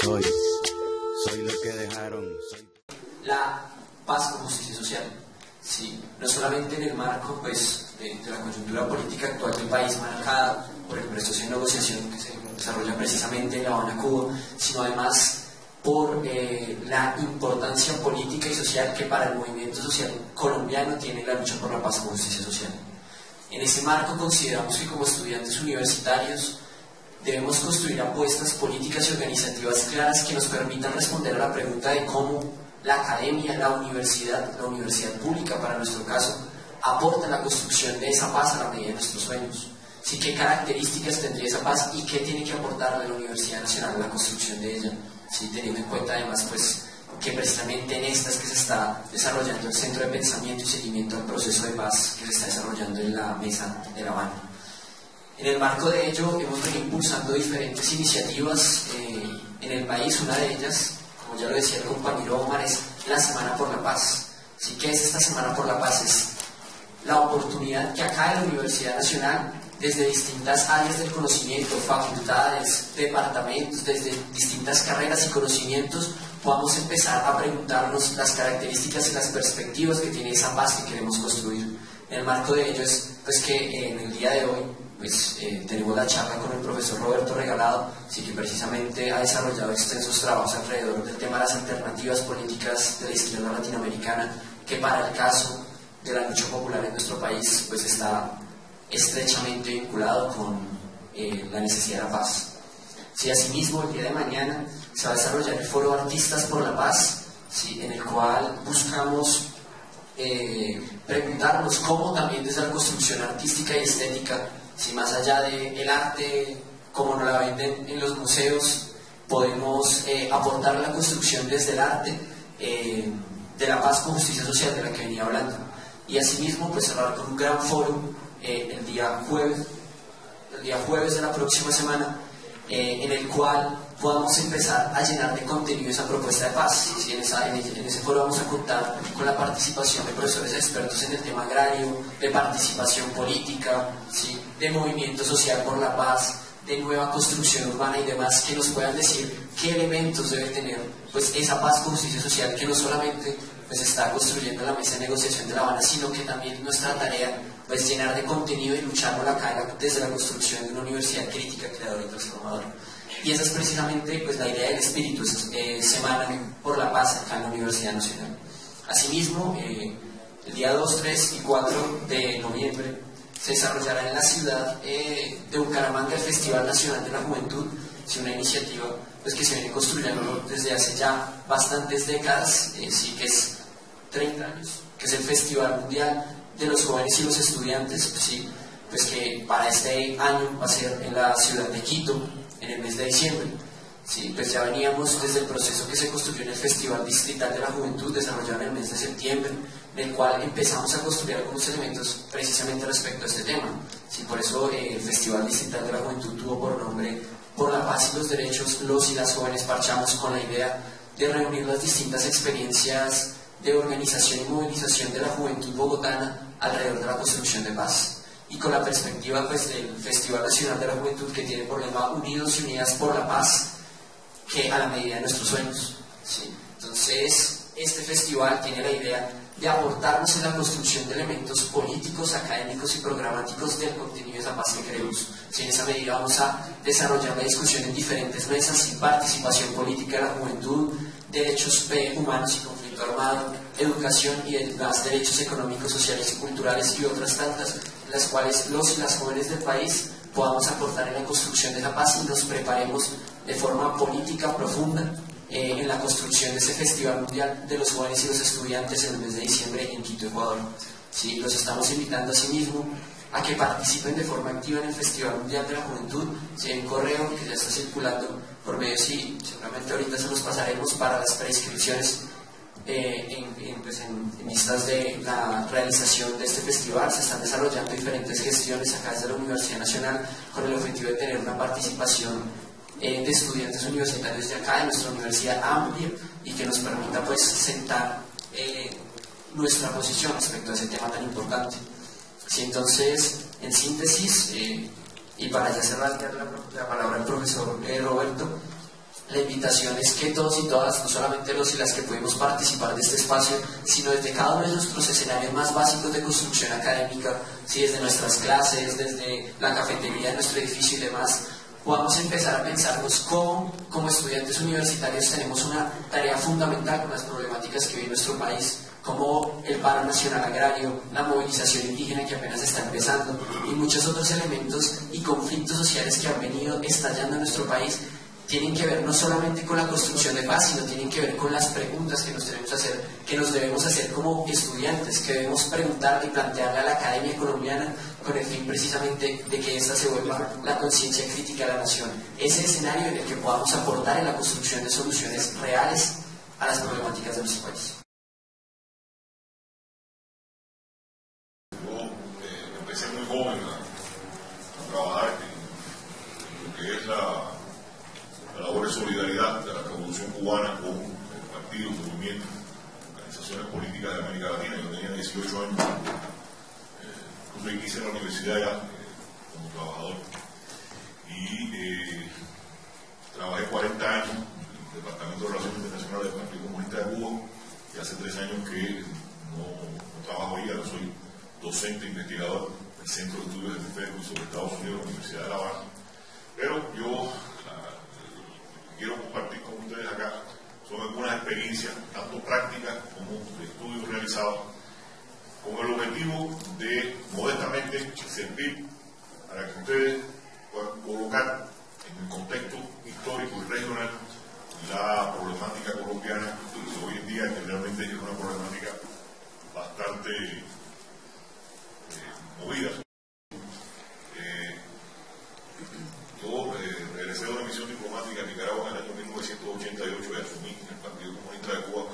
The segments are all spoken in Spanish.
Soy lo que dejaron. La paz con justicia social. Sí, no solamente en el marco pues, de la coyuntura política actual del país marcada por el proceso de negociación que se desarrolla precisamente en La Habana, Cuba, sino además por la importancia política y social que para el movimiento social colombiano tiene la lucha por la paz con justicia social. En ese marco consideramos que como estudiantes universitarios debemos construir apuestas políticas y organizativas claras que nos permitan responder a la pregunta de cómo la academia, la universidad pública para nuestro caso, aporta la construcción de esa paz a la medida de nuestros sueños. Sí, qué características tendría esa paz y qué tiene que aportarle la Universidad Nacional a la construcción de ella. Sí, teniendo en cuenta además pues, que precisamente en estas que se está desarrollando el Centro de Pensamiento y Seguimiento al Proceso de Paz que se está desarrollando en la Mesa de La Habana. En el marco de ello hemos venido impulsando diferentes iniciativas en el país. Una de ellas, como ya lo decía el compañero Omar, es la Semana por la Paz. ¿Sí? ¿Qué es esta Semana por la Paz? Es la oportunidad que acá en la Universidad Nacional, desde distintas áreas del conocimiento, facultades, departamentos, desde distintas carreras y conocimientos, podamos empezar a preguntarnos las características y las perspectivas que tiene esa paz que queremos construir. En el marco de ello es pues, que en el día de hoy tenemos la charla con el profesor Roberto Regalado, sí, que precisamente ha desarrollado extensos trabajos alrededor del tema de las alternativas políticas de la izquierda latinoamericana, que para el caso de la lucha popular en nuestro país pues está estrechamente vinculado con la necesidad de la paz. Sí, asimismo, el día de mañana se va a desarrollar el Foro Artistas por la Paz, sí, en el cual buscamos preguntarnos cómo también desde la construcción artística y estética, si más allá del arte como nos la venden en los museos, podemos aportar a la construcción desde el arte de la paz con justicia social de la que venía hablando. Y asimismo pues cerrar con un gran foro el día jueves de la próxima semana, en el cual podamos empezar a llenar de contenido esa propuesta de paz. ¿Sí? En ese foro vamos a contar con la participación de profesores expertos en el tema agrario, de participación política, ¿sí? De movimiento social por la paz, de nueva construcción urbana y demás, que nos puedan decir qué elementos debe tener pues, esa paz con justicia social que no solamente pues, está construyendo la mesa de negociación de La Habana, sino que también nuestra tarea pues, llenar de contenido y lucharlo acá desde la construcción de una universidad crítica, creadora y transformadora. Y esa es precisamente pues, la idea del espíritu, Semana por la Paz acá en la Universidad Nacional. Asimismo, el día 2, 3 y 4 de noviembre se desarrollará en la ciudad de Bucaramanga el Festival Nacional de la Juventud, ¿sí? Una iniciativa pues, que se viene construyendo desde hace ya bastantes décadas, sí que es 30 años, que es el Festival Mundial de los Jóvenes y los Estudiantes, ¿sí? Pues que para este año va a ser en la ciudad de Quito, en el mes de diciembre. Sí, pues ya veníamos desde el proceso que se construyó en el Festival Distrital de la Juventud, desarrollado en el mes de septiembre, en el cual empezamos a construir algunos elementos precisamente respecto a este tema. Sí, por eso el Festival Distrital de la Juventud tuvo por nombre Por la Paz y los Derechos, los y las jóvenes parchamos, con la idea de reunir las distintas experiencias de organización y movilización de la juventud bogotana alrededor de la construcción de paz. Y con la perspectiva pues, del Festival Nacional de la Juventud, que tiene por lema Unidos y Unidas por la Paz, que a la medida de nuestros sueños. ¿Sí? Entonces, este festival tiene la idea de aportarnos en la construcción de elementos políticos, académicos y programáticos del contenido de esa paz que queremos. ¿Sí? En esa medida vamos a desarrollar la discusión en diferentes mesas y participación política de la juventud, derechos humanos y conflicto armado, educación y demás derechos económicos, sociales y culturales y otras tantas, en las cuales los y las jóvenes del país podamos aportar en la construcción de esa paz y nos preparemos de forma política profunda en la construcción de ese Festival Mundial de los Jóvenes y los Estudiantes en el mes de diciembre en Quito, Ecuador. ¿Sí? Los estamos invitando a sí mismo a que participen de forma activa en el Festival Mundial de la Juventud. Si hay un correo que ya está circulando por medios y seguramente ahorita se los pasaremos para las preinscripciones en vistas de la realización de este festival. Se están desarrollando diferentes gestiones acá desde la Universidad Nacional con el objetivo de tener una participación de estudiantes universitarios de acá, de nuestra universidad, amplia y que nos permita pues sentar nuestra posición respecto a ese tema tan importante. Sí, entonces, en síntesis, y para ya cerrar la palabra al profesor Roberto, La invitación es que todos y todas, no solamente los y las que pudimos participar de este espacio, sino desde cada uno de nuestros escenarios más básicos de construcción académica, ¿sí? Desde nuestras clases, desde la cafetería de nuestro edificio y demás, podamos empezar a pensarnos cómo, como estudiantes universitarios, tenemos una tarea fundamental con las problemáticas que vive nuestro país, como el paro nacional agrario, la movilización indígena que apenas está empezando y muchos otros elementos y conflictos sociales que han venido estallando en nuestro país, tienen que ver no solamente con la construcción de paz, sino tienen que ver con las preguntas que nos debemos hacer como estudiantes, que debemos preguntarle y plantearle a la academia colombiana con el fin precisamente de que ésta se vuelva la conciencia crítica de la nación. Ese escenario en el que podamos aportar en la construcción de soluciones reales a las problemáticas de nuestro país. Yo empecé muy joven a trabajar en lo que es la labor de solidaridad de la Revolución Cubana con partidos, movimientos, organizaciones políticas de América Latina. Yo tenía 18 años, incluso hice la universidad ya como trabajador y trabajé 40 años en el Departamento de Relaciones Internacionales del Partido Comunista de Cuba y hace 3 años que no trabajo ahí, ahora soy docente investigador del Centro de Estudios Hemisféricos y sobre Estados Unidos de la Universidad de La Habana. Pero yo quiero compartir con ustedes acá son algunas experiencias, tanto prácticas como de estudios realizados, con el objetivo de modestamente servir para que ustedes puedan colocar en el contexto histórico y regional la problemática colombiana de hoy en día, que realmente es una problemática bastante movida. Yo regresé de una misión diplomática a Nicaragua en el año 1988 y asumí en el Partido Comunista de Cuba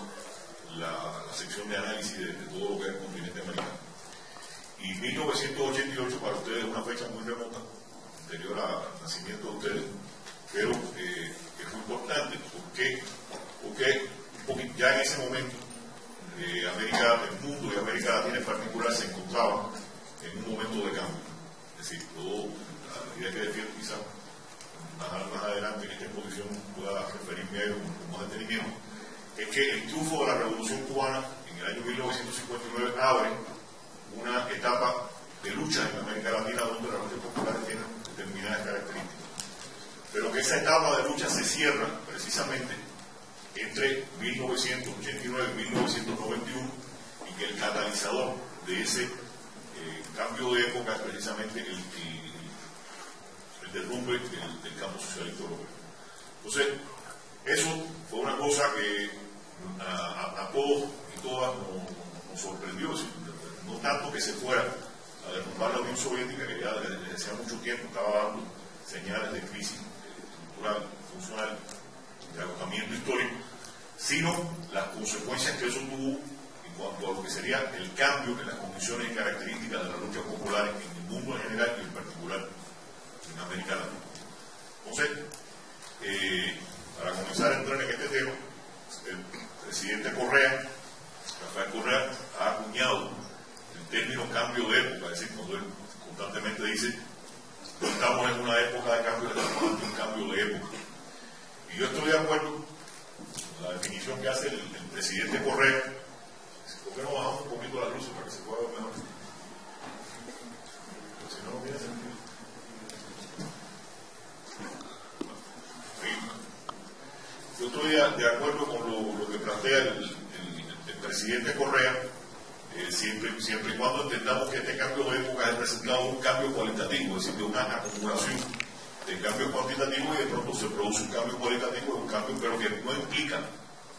la sección de análisis de todo lo que es el continente americano. Y 1988 para ustedes es una fecha muy remota, anterior al nacimiento de ustedes, pero es muy importante porque ya en ese momento el mundo y América Latina en particular se encontraba en un momento de cambio. Es decir, la idea que defiendo quizás más adelante en esta exposición pueda referirme a ello con más detenimiento, es que el triunfo de la Revolución Cubana en el año 1959 abre una etapa de lucha en América Latina donde las luchas populares tienen determinadas características, pero que esa etapa de lucha se cierra precisamente entre 1989 y 1991 y que el catalizador de ese cambio de época es precisamente el derrumbe del campo socialista europeo. Entonces, eso fue una cosa que a todos y todas nos sorprendió, no tanto que se fuera a derrumbar la Unión Soviética, que ya desde hacía mucho tiempo estaba dando señales de crisis estructural, funcional, de agotamiento histórico, sino las consecuencias que eso tuvo en cuanto a lo que sería el cambio en las condiciones y características de las luchas populares en el mundo en general y en particular en América Latina. Entonces, para comenzar a entrar en este tema, el presidente Correa, Rafael Correa, ha acuñado el término cambio de época, es decir, cuando él constantemente dice no estamos en una época de cambio, estamos ante un cambio de época. Y yo estoy de acuerdo con la definición que hace el presidente Correa. ¿Por qué no bajamos un poquito las luces para que se pueda ver mejor? Porque si no, no tiene sentido. Yo estoy de acuerdo con lo que plantea el presidente Correa, siempre y cuando entendamos que este cambio de época es representado un cambio cualitativo, es decir, de una acumulación de cambios cuantitativos y de pronto se produce un cambio cualitativo, un cambio pero que no implica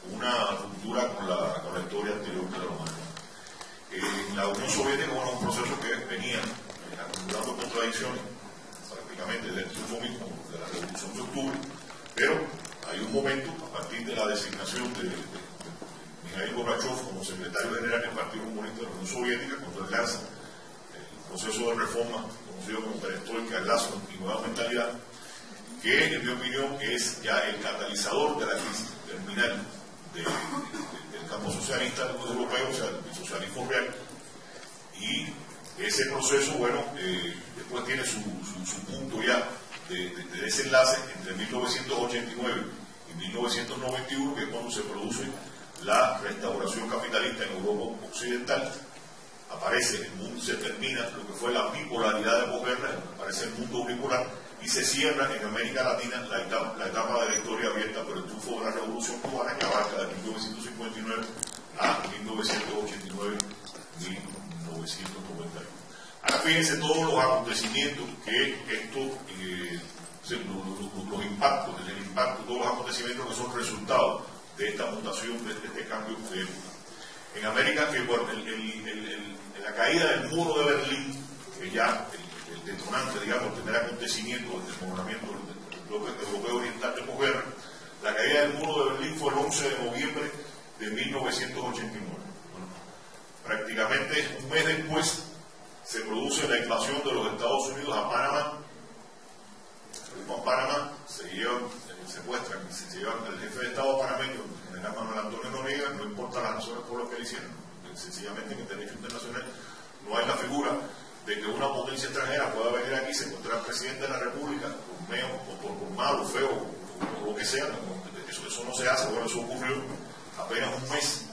una ruptura con la historia anterior de la humanidad. La Unión Soviética era un proceso que venía acumulando contradicciones prácticamente desde el triunfo mismo de la Revolución de Octubre, pero hay un momento, a partir de la designación de Mikhail Gorbachev como secretario general del Partido Comunista de la Unión Soviética, cuando él lanza el proceso de reforma conocido como perestroika, glasnost y nueva mentalidad, que en mi opinión es ya el catalizador de la crisis terminal del campo socialista europeo, o sea, el socialismo real, y ese proceso, bueno, después tiene su punto ya de desenlace entre 1989 y 1991, que es cuando se produce la restauración capitalista en Europa Occidental. Aparece el mundo, se termina lo que fue la bipolaridad de posguerra, aparece el mundo bipolar, y se cierra en América Latina la etapa de la historia abierta por el triunfo de la Revolución Cubana, que abarca de 1959 a 1989, 1991. Ahora fíjense todos los acontecimientos que los impactos, el impacto, todos los acontecimientos que son resultados de esta mutación, de este cambio de época. En América, que bueno, la caída del muro de Berlín, que ya el detonante, digamos, el primer acontecimiento del desmoronamiento del bloque europeo oriental de posguerra, la caída del muro de Berlín fue el 11 de noviembre de 1989. Bueno, prácticamente un mes después se produce la invasión de los Estados Unidos a Panamá. En Panamá se secuestran, se llevan el jefe de Estado panameño, el general Manuel Antonio Noriega, no importa las razones por las que le hicieron, sencillamente en el derecho internacional no hay la figura de que una potencia extranjera pueda venir aquí, se encuentra el presidente de la República, por malo, feo, o lo que sea, eso no se hace. Bueno, eso ocurrió apenas un mes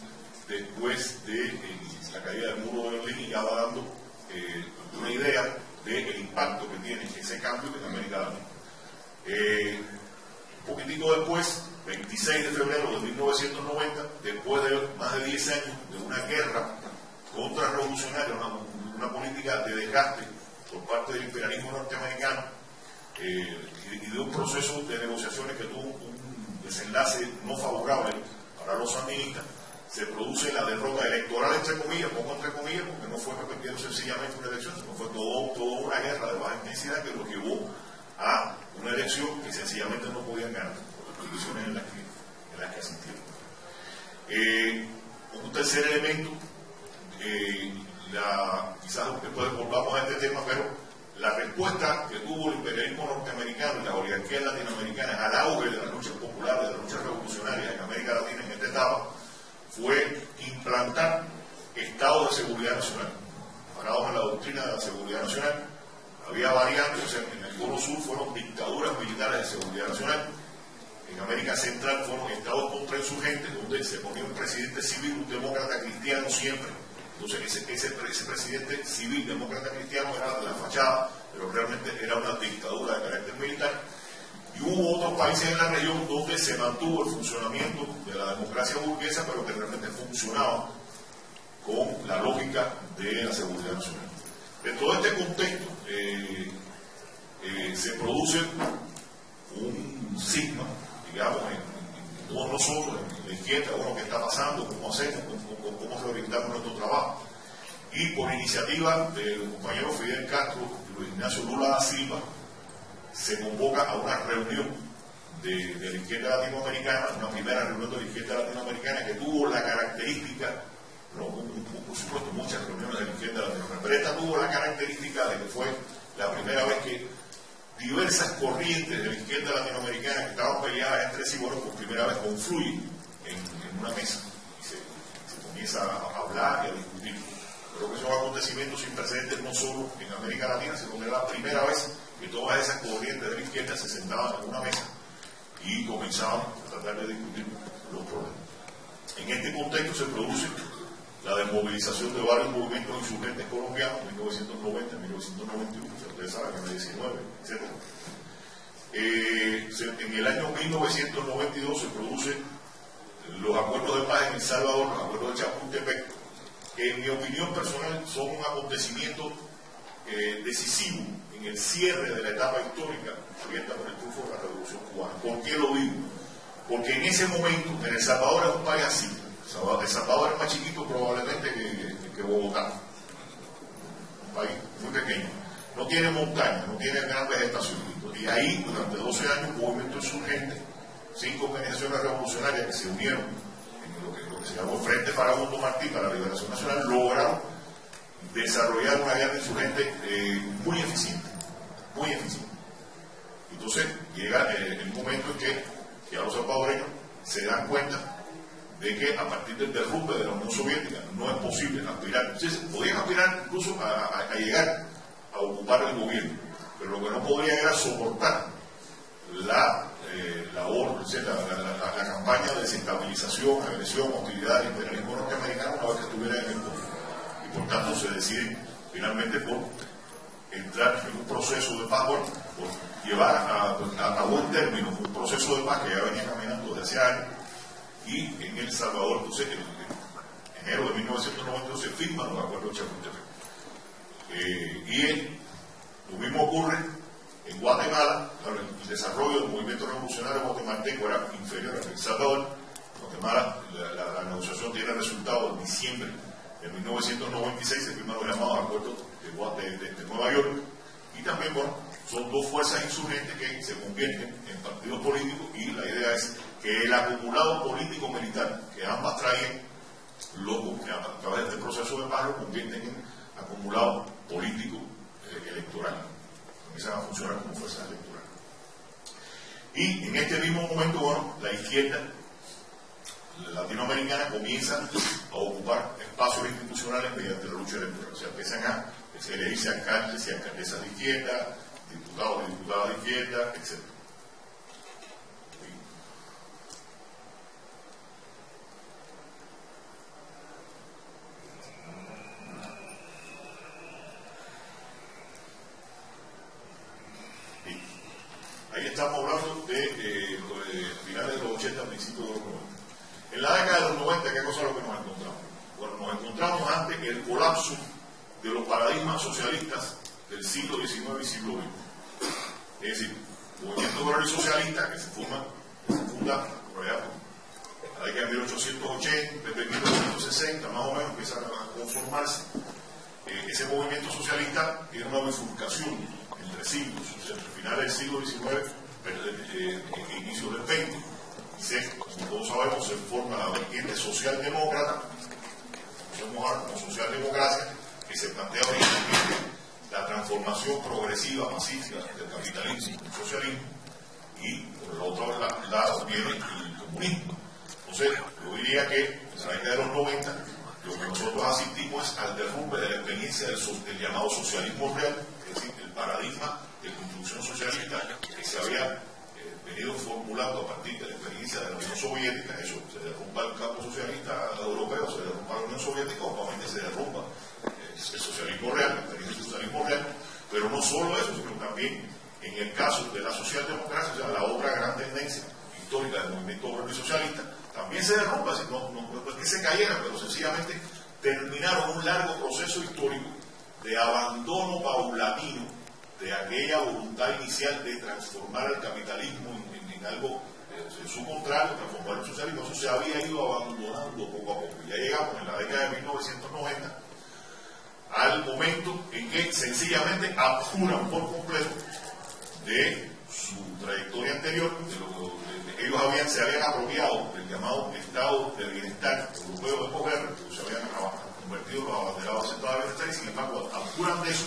después de la caída del muro de Berlín, y ya va dando una idea del impacto que tiene ese cambio en América Latina. Un poquitito después, 26 de febrero de 1990, después de más de 10 años de una guerra contrarrevolucionaria, una política de desgaste por parte del imperialismo norteamericano, y de un proceso de negociaciones que tuvo un desenlace no favorable para los sandinistas, se produce la derrota electoral, entre comillas, pongo entre comillas, porque no fue repetido sencillamente una elección, sino fue toda una guerra de baja intensidad que lo llevó a una elección que sencillamente no podían ganar por las condiciones en las que asistieron. Un tercer elemento, quizás después volvamos a este tema, pero la respuesta que tuvo el imperialismo norteamericano y las oligarquías latinoamericanas al auge de las luchas populares, de las luchas revolucionarias en América Latina en esta etapa, fue implantar estados de seguridad nacional. Parados en la doctrina de la seguridad nacional, había variantes. O sea, en el Cono Sur fueron dictaduras militares de seguridad nacional, en América Central fueron estados contrainsurgentes, donde se ponía un presidente civil, un demócrata cristiano siempre. Entonces ese presidente civil, demócrata cristiano, era la fachada, pero realmente era una dictadura de carácter militar. Y hubo otros países en la región donde se mantuvo el funcionamiento de la democracia burguesa, pero que realmente funcionaba con la lógica de la seguridad nacional. En todo este contexto se produce un sigma, digamos, en todos nosotros, en la izquierda, bueno, qué está pasando, cómo hacemos, cómo reorientamos nuestro trabajo. Y por iniciativa del compañero Fidel Castro y Luis Ignacio Lula da Silva, se convoca a una reunión de la izquierda latinoamericana, una primera reunión de la izquierda latinoamericana que tuvo la característica, por supuesto muchas reuniones de la izquierda latinoamericana, pero esta tuvo la característica de que fue la primera vez que diversas corrientes de la izquierda latinoamericana que estaban peleadas entre sí, bueno, por primera vez confluyen en una mesa y se comienza a hablar y a discutir. Creo que son acontecimientos sin precedentes no solo en América Latina, sino que era la primera vez que todas esas corrientes de la izquierda se sentaban en una mesa y comenzaban a tratar de discutir los problemas. En este contexto se produce la desmovilización de varios movimientos insurgentes colombianos en 1990, 1991, ustedes saben, en el 19, etc. En el año 1992 se producen los acuerdos de paz en El Salvador, los acuerdos de Chapultepec, que en mi opinión personal son un acontecimiento decisivo en el cierre de la etapa histórica abierta por el triunfo de la Revolución Cubana. ¿Por qué lo digo? Porque en ese momento, en El Salvador es un país así. El Salvador es más chiquito probablemente que Bogotá. Un país muy pequeño. No tiene montaña, no tiene gran vegetación. Y ahí, durante 12 años, un movimiento insurgente, 5 organizaciones revolucionarias que se unieron en lo que se llamó Frente Farabundo Martí para la Liberación Nacional, lograron desarrollar una guerra insurgente muy eficiente, muy eficiente. Entonces llega el momento en que ya los salvadoreños se dan cuenta de que a partir del derrumbe de la Unión Soviética no es posible aspirar. Entonces, podían aspirar incluso a llegar a ocupar el gobierno, pero lo que no podían era soportar la la campaña de desestabilización, agresión, hostilidad del imperialismo norteamericano una vez que estuviera en el poder. Y por tanto se decide finalmente por entrar en un proceso de paz, por llevar a buen término un proceso de paz que ya venía caminando desde hace años, y en El Salvador, entonces, en enero de 1992 se firman los acuerdos de Chapultepec. Lo mismo ocurre en Guatemala. El desarrollo del movimiento revolucionario guatemalteco era inferior al de El Salvador. En Guatemala la negociación tiene resultado en diciembre de 1996, se firman los llamados acuerdos de Nueva York, y también, bueno, son dos fuerzas insurgentes que se convierten en partidos políticos, y la idea es que el acumulado político-militar que ambas traen, a través de este proceso de paz, lo convierten en acumulado político electoral. Comienzan a funcionar como fuerzas electorales. Y en este mismo momento, bueno, la izquierda latinoamericana comienza a ocupar espacios institucionales mediante la lucha electoral. O sea, empiezan a elegirse alcaldes y alcaldesas de izquierda, diputados y diputadas de izquierda, etc. Ahí estamos hablando de finales de los 80, principios de los 90. En la década de los 90, ¿qué cosa es lo que nos encontramos? Bueno, nos encontramos ante el colapso de los paradigmas socialistas del siglo XIX y siglo XX. Es decir, el movimiento obrero socialista que se funda por allá por la década de 1880, desde 1960, más o menos, empieza a conformarse. Ese movimiento socialista tiene una bifurcación entre siglos, o sea, entre finales del siglo XIX e inicios del XX. Como todos sabemos, se forma la vertiente socialdemócrata, conocemos ahora como socialdemocracia, que se plantea originalmente la transformación progresiva, pacífica del capitalismo y del socialismo, y por el otro lado viene el comunismo. Entonces, yo diría que en la década de los 90, lo que nosotros asistimos es al derrumbe de la experiencia del llamado socialismo real, es decir, el paradigma de construcción socialista que se había venido formulando a partir de la experiencia de la Unión Soviética. Eso, se derrumba el campo socialista europeo, se derrumba la Unión Soviética, obviamente se derrumba el socialismo real, la experiencia del socialismo real, pero no solo eso, sino también en el caso de la socialdemocracia, o sea, la otra gran tendencia histórica del movimiento obrero y socialista, también se derrumba. No es que se cayera, pero sencillamente terminaron un largo proceso histórico de abandono paulatino de aquella voluntad inicial de transformar el capitalismo en algo, en su contrario, transformar el socialismo. Eso se había ido abandonando poco a poco. Ya llegamos en la década de 1990 al momento en que sencillamente abjuran por completo de su trayectoria anterior, ellos se habían apropiado del llamado Estado de Bienestar Europeo de posguerra, que se habían convertido en los abanderados del Estado de Bienestar, y sin embargo abjuran de eso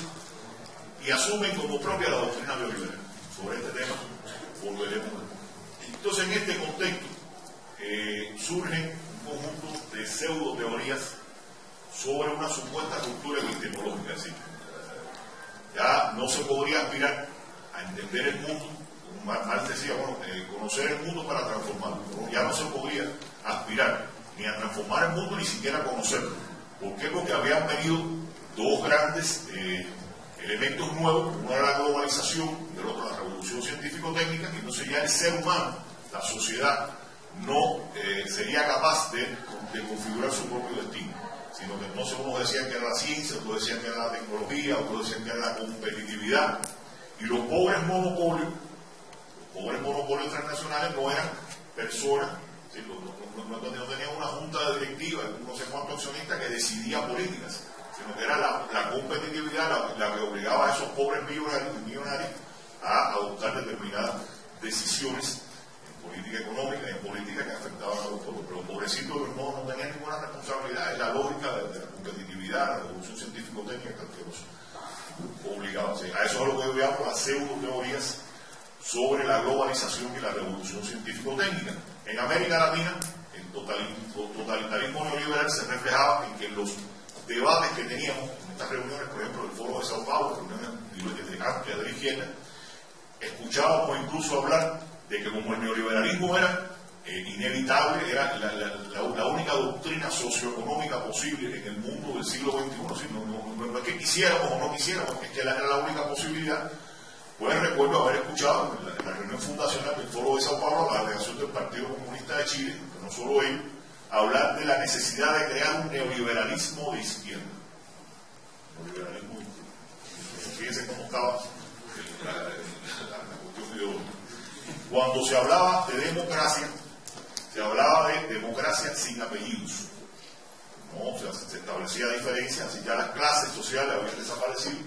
y asumen como propia la doctrina neoliberal. Sobre este tema volveremos. Entonces, en este contexto surgen un conjunto de pseudo teorías sobre una supuesta ruptura epistemológica. Así, ya no se podría aspirar a entender el mundo, como Marx decía, bueno, conocer el mundo para transformarlo. Ya no se podría aspirar ni a transformar el mundo, ni siquiera a conocerlo. ¿Por qué? Porque habían venido dos grandes elementos nuevos, uno era la globalización y el otro la revolución científico-técnica, y entonces ya el ser humano, la sociedad, no sería capaz de configurar su propio destino, sino que entonces unos decían que era la ciencia, otros decían que era la tecnología, otros decían que era la competitividad, y los pobres monopolios transnacionales no eran personas, ¿sí? No tenían una junta directiva, no sé cuántos accionistas que decidía políticas, sino que era la competitividad la que obligaba a esos pobres millonarios a adoptar determinadas decisiones en política económica y en política que afectaban a los pueblos. Pero los pobrecitos no tenían ninguna responsabilidad. Es la lógica de la competitividad, la revolución científico-técnica que los obligaba. O sea, a eso es lo que yo llamo las pseudo-teorías sobre la globalización y la revolución científico-técnica. En América Latina, el totalitarismo neoliberal se reflejaba en que los debates que teníamos en estas reuniones, por ejemplo, el Foro de Sao Paulo, reuniones amplias de la izquierda, escuchábamos incluso hablar de que como el neoliberalismo era inevitable, era la única doctrina socioeconómica posible en el mundo del siglo XXI, si no es que quisiéramos o no quisiéramos, es que era la única posibilidad. Pues recuerdo haber escuchado en la reunión fundacional del Foro de Sao Paulo la delegación del Partido Comunista de Chile, pero no solo ellos, hablar de la necesidad de crear un neoliberalismo de izquierda. Neoliberalismo de izquierda. Fíjense cómo estaba la cuestión ideológica. Cuando se hablaba de democracia, se hablaba de democracia sin apellidos. ¿No? O sea, se establecía diferencia, así ya las clases sociales habían desaparecido,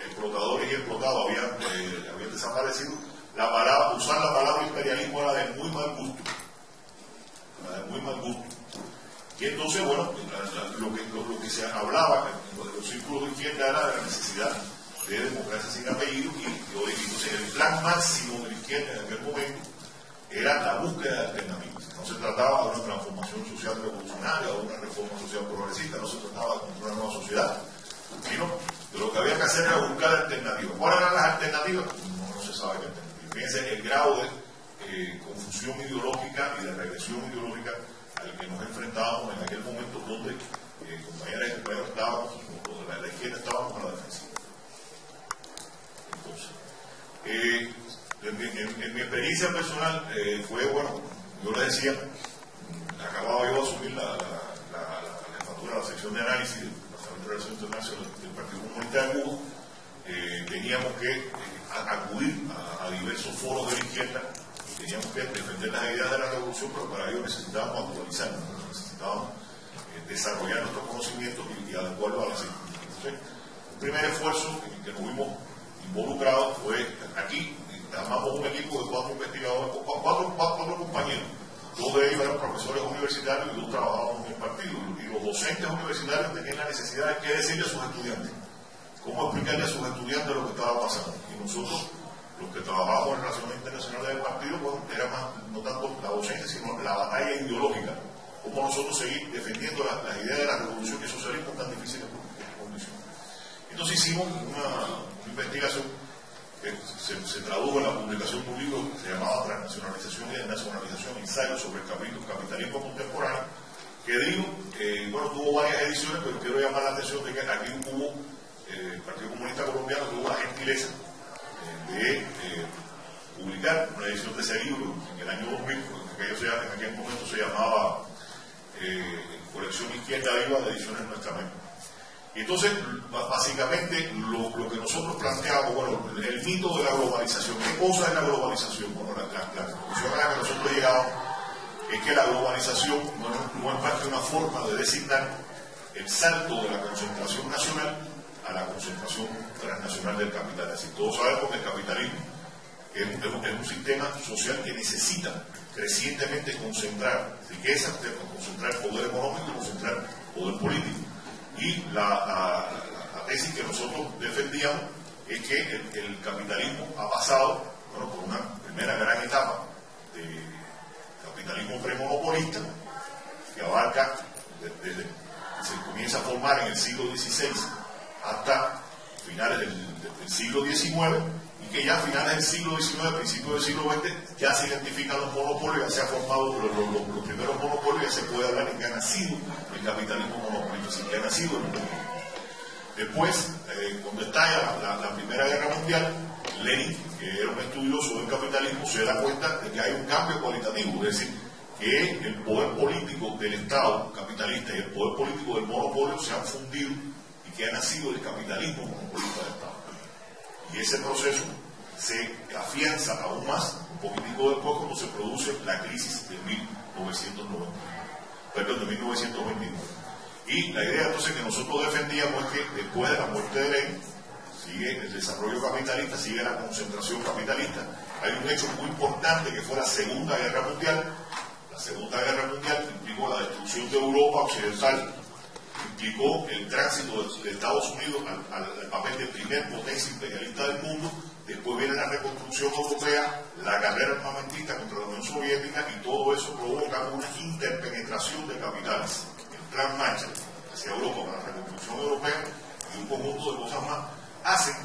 explotadores y explotados habían desaparecido. Usar la palabra imperialismo era de muy mal gusto. Era de muy mal gusto. Y entonces, bueno, lo que se hablaba en los círculos de izquierda era de la necesidad de democracia sin apellido, y entonces el plan máximo de la izquierda en aquel momento era la búsqueda de alternativas. No se trataba de una transformación social revolucionaria o de una reforma social progresista, no se trataba de construir una nueva sociedad, sino de lo que había que hacer era buscar alternativas. ¿Cuáles eran las alternativas? No se sabe qué alternativas. Fíjense el grado de confusión ideológica y de regresión ideológica al que nos enfrentábamos en aquel momento, donde compañeras y compañeros estábamos, o la izquierda estábamos a la defensiva. Entonces, en mi experiencia personal fue, bueno, yo les decía, acababa yo de asumir la jefatura de la sección de análisis del Departamento de Relaciones Internacionales del Partido Comunista de Cuba. Teníamos que acudir a diversos foros de la izquierda, teníamos que defender las ideas de la revolución, pero para ello necesitábamos actualizarnos, necesitábamos desarrollar nuestros conocimientos y adecuarlos a las circunstancias. El primer esfuerzo en el que nos vimos involucrados fue aquí. Armamos un equipo de 4 investigadores, cuatro compañeros. 2 de ellos eran profesores universitarios y 2 trabajábamos en el partido. Y los docentes universitarios tenían la necesidad de qué decirle a sus estudiantes, cómo explicarle a sus estudiantes lo que estaba pasando. Y nosotros, los que trabajábamos en relaciones internacionales del partido, pues era más, no tanto la docencia, sino la batalla ideológica. Cómo nosotros seguir defendiendo las ideas de la revolución y socialismo tan difíciles de condición. Entonces hicimos una investigación que se tradujo en la publicación de un libro que se llamaba Transnacionalización y Desnacionalización, ensayos sobre el capitalismo contemporáneo, que digo, bueno, tuvo varias ediciones, pero quiero llamar la atención de que aquí hubo, el Partido Comunista Colombiano tuvo la gentileza de publicar una edición de ese libro en el año 2000, en aquel momento se llamaba Colección Izquierda Viva de Ediciones Nuestra Mente. Y entonces, básicamente, lo que nosotros planteamos, bueno, el mito de la globalización. ¿Qué cosa es la globalización? Bueno, la conclusión a la que nosotros llegamos es que la globalización no es más que una forma de designar el salto de la concentración nacional a la concentración transnacional del capital. Es decir, todos sabemos que el capitalismo es un sistema social que necesita crecientemente concentrar riqueza, concentrar poder económico y concentrar poder político. Y la tesis que nosotros defendíamos es que el capitalismo ha pasado, bueno, por una primera gran etapa de capitalismo premonopolista que abarca desde se comienza a formar en el siglo XVI hasta finales del siglo XIX, y que ya a finales del siglo XIX, principios del siglo XX, ya se identifican los monopolios, ya se han formado los primeros monopolios, ya se puede hablar de que ha nacido el capitalismo monopolista, así que ha nacido el monopolio. Después, cuando estalla la Primera Guerra Mundial, Lenin, que era un estudioso del capitalismo, se da cuenta de que hay un cambio cualitativo, es decir, que el poder político del Estado capitalista y el poder político del monopolio se han fundido y que ha nacido el capitalismo monopolista del Estado. Y ese proceso se afianza aún más un poquitico después cuando se produce la crisis de 1929. Y la idea entonces que nosotros defendíamos es que después de la muerte de Lenin sigue el desarrollo capitalista, sigue la concentración capitalista. Hay un hecho muy importante que fue la Segunda Guerra Mundial. La Segunda Guerra Mundial implicó la destrucción de Europa Occidental, implicó el tránsito de Estados Unidos al papel de primer potencia imperialista del mundo. Después viene la reconstrucción europea, la carrera armamentista contra la Unión Soviética, y todo eso provoca una interpenetración de capitales. El Plan Marshall hacia Europa para la reconstrucción europea y un conjunto de cosas más hacen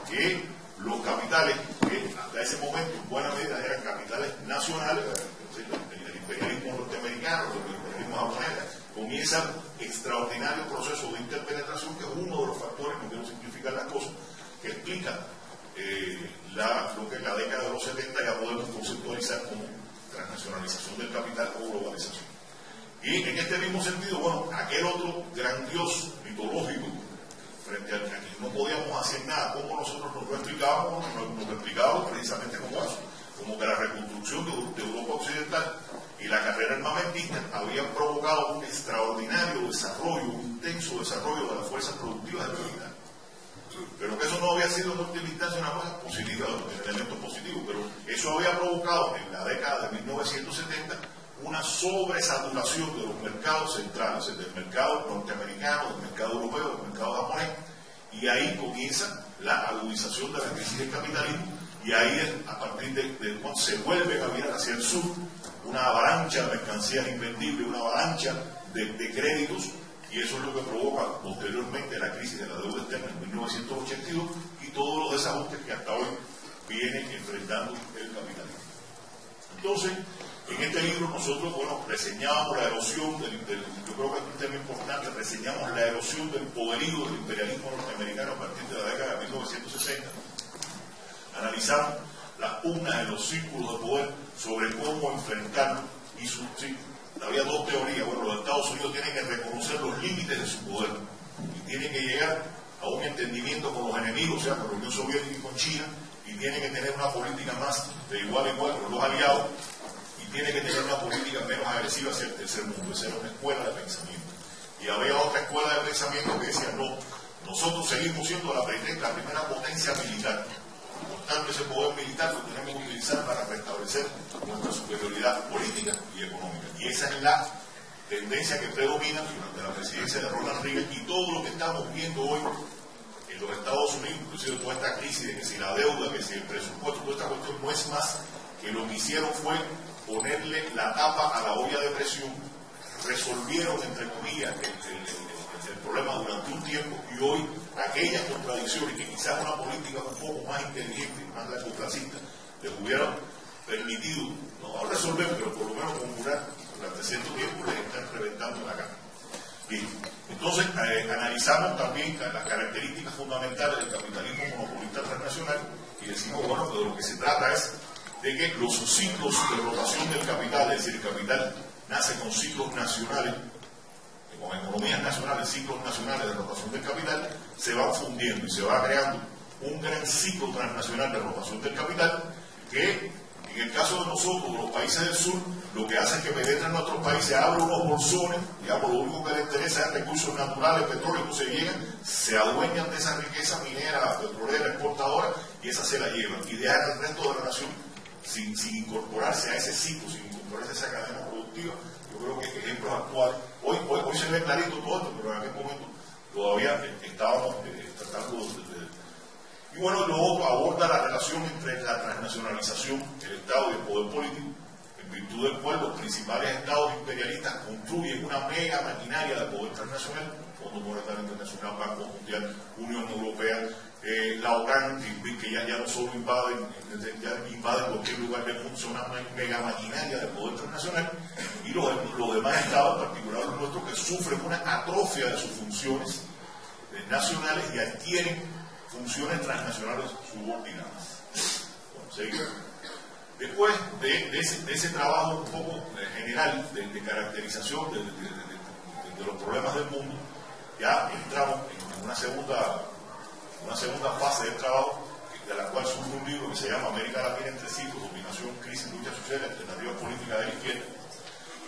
que los capitales, que hasta ese momento en buena medida eran capitales transnacionales, el imperialismo norteamericano, el imperialismo japonés, comienza un extraordinario proceso de interpenetración, que es uno de los factores, no quiero simplificar las cosas, que explica lo que en la década de los 70 ya podemos conceptualizar como transnacionalización del capital o globalización. Y en este mismo sentido, bueno, aquel otro gran dios mitológico frente al que no podíamos hacer nada, como nosotros nos lo explicábamos, nos lo explicábamos precisamente como eso, como que la reconstrucción de Europa Occidental y la carrera armamentista habían provocado un extraordinario desarrollo, un intenso desarrollo de las fuerzas productivas del capital. Pero que eso no había sido en última instancia una cosa positiva, un elemento positivo, pero eso había provocado en la década de 1970 una sobresaturación de los mercados centrales, del mercado norteamericano, del mercado europeo, del mercado japonés, y ahí comienza la agudización de la crisis del capitalismo, y ahí es a partir de cuando se vuelven a mirar hacia el sur una avalancha de mercancías invendibles, una avalancha de créditos, y eso es lo que provoca posteriormente la crisis de la deuda externa en 1982 y todos los desajustes que hasta hoy vienen enfrentando el capitalismo. Entonces, en este libro nosotros, bueno, reseñábamos la erosión yo creo que es un tema importante, reseñamos la erosión del poderío del imperialismo norteamericano a partir de la década de 1960. Analizamos las pugnas en los círculos de poder sobre cómo enfrentarlo y había dos teorías. Bueno, los Estados Unidos tienen que reconocer los límites de su poder y tienen que llegar a un entendimiento con los enemigos, o sea, con la Unión Soviética y con China, y tienen que tener una política más de igual a igual con los aliados, y tiene que tener una política menos agresiva hacia el tercer mundo. Esa era una escuela de pensamiento. Y había otra escuela de pensamiento que decía, no, nosotros seguimos siendo la primera potencia militar. Por tanto, ese poder militar lo tenemos que utilizar para restablecer nuestra superioridad política y económica. Y esa es la tendencia que predomina durante la presidencia de Ronald Reagan, y todo lo que estamos viendo hoy en los Estados Unidos, inclusive toda esta crisis de que si la deuda, que si el presupuesto, toda esta cuestión no es más que lo que hicieron fue ponerle la tapa a la olla de presión, resolvieron, entre comillas, el problema durante un tiempo, y hoy aquellas contradicciones que quizás una política un poco más inteligente, más largoplacista, les hubieran permitido, no resolver, pero por lo menos conjurar durante cierto tiempo, les están reventando la cara. Bien, entonces analizamos también las características fundamentales del capitalismo monopolista transnacional y decimos, bueno, que de lo que se trata es de que los ciclos de rotación del capital, es decir, el capital nace con ciclos nacionales, con economías nacionales, ciclos nacionales de rotación del capital, se van fundiendo y se va creando un gran ciclo transnacional de rotación del capital que, en el caso de nosotros, los países del sur, lo que hace es que penetran nuestros países, abren unos bolsones, digamos, lo único que les interesa es recursos naturales, petróleo, se llegan, se adueñan de esa riqueza minera, petrolera, exportadora, y esa se la llevan, y dejan al resto de la nación sin incorporarse a ese ciclo, sin incorporarse a esa cadena productiva. Yo creo que ejemplos actuales, hoy se ve clarito todo esto, pero en aquel momento todavía estábamos tratando de... Y bueno, luego aborda la relación entre la transnacionalización, el Estado y el poder político, en virtud del cual los principales estados imperialistas construyen una mega maquinaria de poder transnacional, Fondo Monetario Internacional, Banco Mundial, Unión Europea, la OTAN, que ya no solo invaden cualquier lugar del mundo, son una mega maquinaria de poder transnacional, y los demás estados, en particular los nuestros, que sufren una atrofia de sus funciones nacionales y adquieren funciones transnacionales subordinadas. Bueno, seguimos. Después de ese trabajo un poco general de caracterización de los problemas del mundo, ya entramos en una segunda fase del trabajo, de la cual surge un libro que se llama América Latina entre siglos, dominación, crisis, lucha social, alternativas políticas de la izquierda,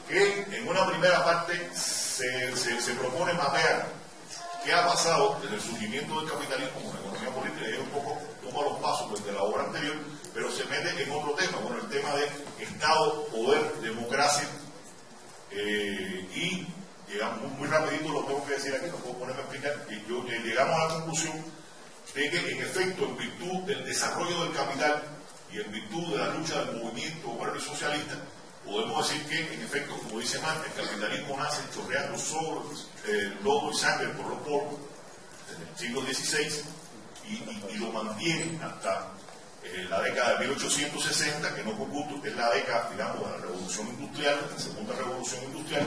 que en una primera parte se propone mapear qué ha pasado desde el surgimiento del capitalismo como economía política, y un poco toma los pasos de la obra anterior, pero se mete en otro tema, bueno, el tema de Estado, poder, democracia, y llegamos muy rapidito, lo tengo que decir aquí, no puedo ponerme a explicar, llegamos a la conclusión de que en efecto, en virtud del desarrollo del capital y en virtud de la lucha del movimiento obrero y socialista, podemos decir que en efecto, como dice Marx, el capitalismo nace chorreando lodo y sangre por los poros desde el siglo XVI y lo mantiene hasta la década de 1860, que no fue justo, es la década, digamos, de la revolución industrial, la segunda revolución industrial,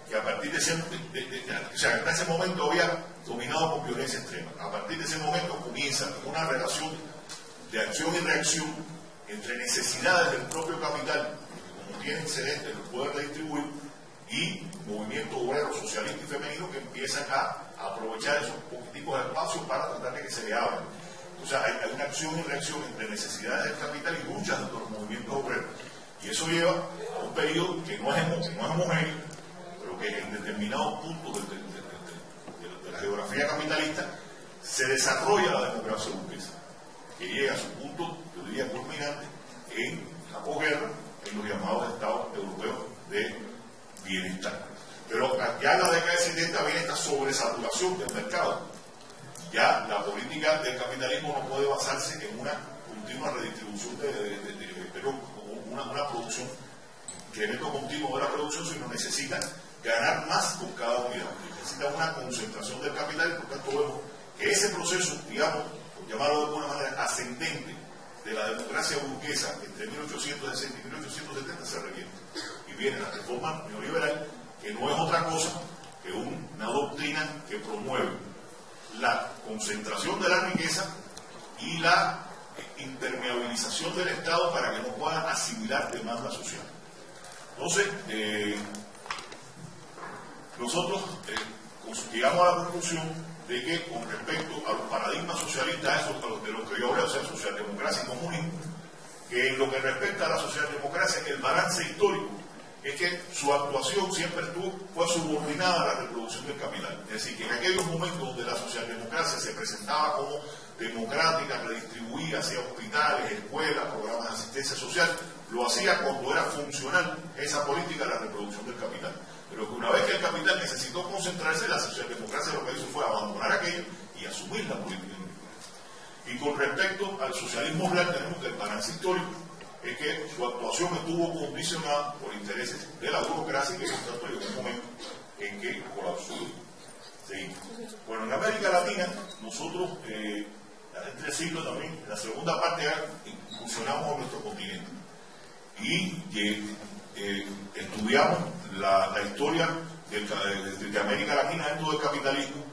que a partir de ese, o sea, hasta ese momento había dominado por violencia extrema. A partir de ese momento comienza una relación de acción y reacción entre necesidades del propio capital, que como tiene excedente lo puede redistribuir, y movimientos obreros, socialistas y femeninos que empiezan a aprovechar esos poquiticos de espacios para tratar de que se le abran. O sea, hay una acción y reacción entre necesidades del capital y luchas de los movimientos obreros. Y eso lleva a un periodo que no es homogéneo, pero que en determinados puntos de la geografía capitalista se desarrolla la democracia burguesa, que llega a su punto, yo diría, culminante en la posguerra, en los llamados estados europeos de bienestar. Pero ya en la década de 70 viene esta sobresaturación del mercado. Ya la política del capitalismo no puede basarse en una continua redistribución pero una producción, incremento continuo de la producción, sino necesita ganar más con cada unidad. Necesita una concentración del capital y por tanto vemos que ese proceso, digamos, por llamarlo de alguna manera, ascendente de la democracia burguesa entre 1860 y 1870 se revierte. Y viene la reforma neoliberal, que no es otra cosa que una doctrina que promueve la concentración de la riqueza y la impermeabilización del Estado para que no puedan asimilar demanda social. Entonces, nosotros llegamos a la conclusión de que con respecto a los paradigmas socialistas, esos de los que yo hablé, o sea, socialdemocracia y comunismo, que en lo que respecta a la socialdemocracia, el balance histórico es que su actuación siempre fue subordinada a la reproducción del capital. Es decir, que en aquellos momentos donde la socialdemocracia se presentaba como democrática, redistribuía hacia hospitales, escuelas, programas de asistencia social, lo hacía cuando era funcional esa política de la reproducción del capital. Pero que una vez que el capital necesitó concentrarse, la socialdemocracia lo que hizo fue abandonar aquello y asumir la política. Y con respecto al socialismo real, tenemos que el balance histórico es que su actuación estuvo condicionada por intereses de la burocracia, que por tanto llegó un momento en que colapsó. Sí. Bueno, en América Latina, nosotros, entre el siglo también, en la segunda parte ya incursionamos en nuestro continente y estudiamos la historia de América Latina dentro del capitalismo,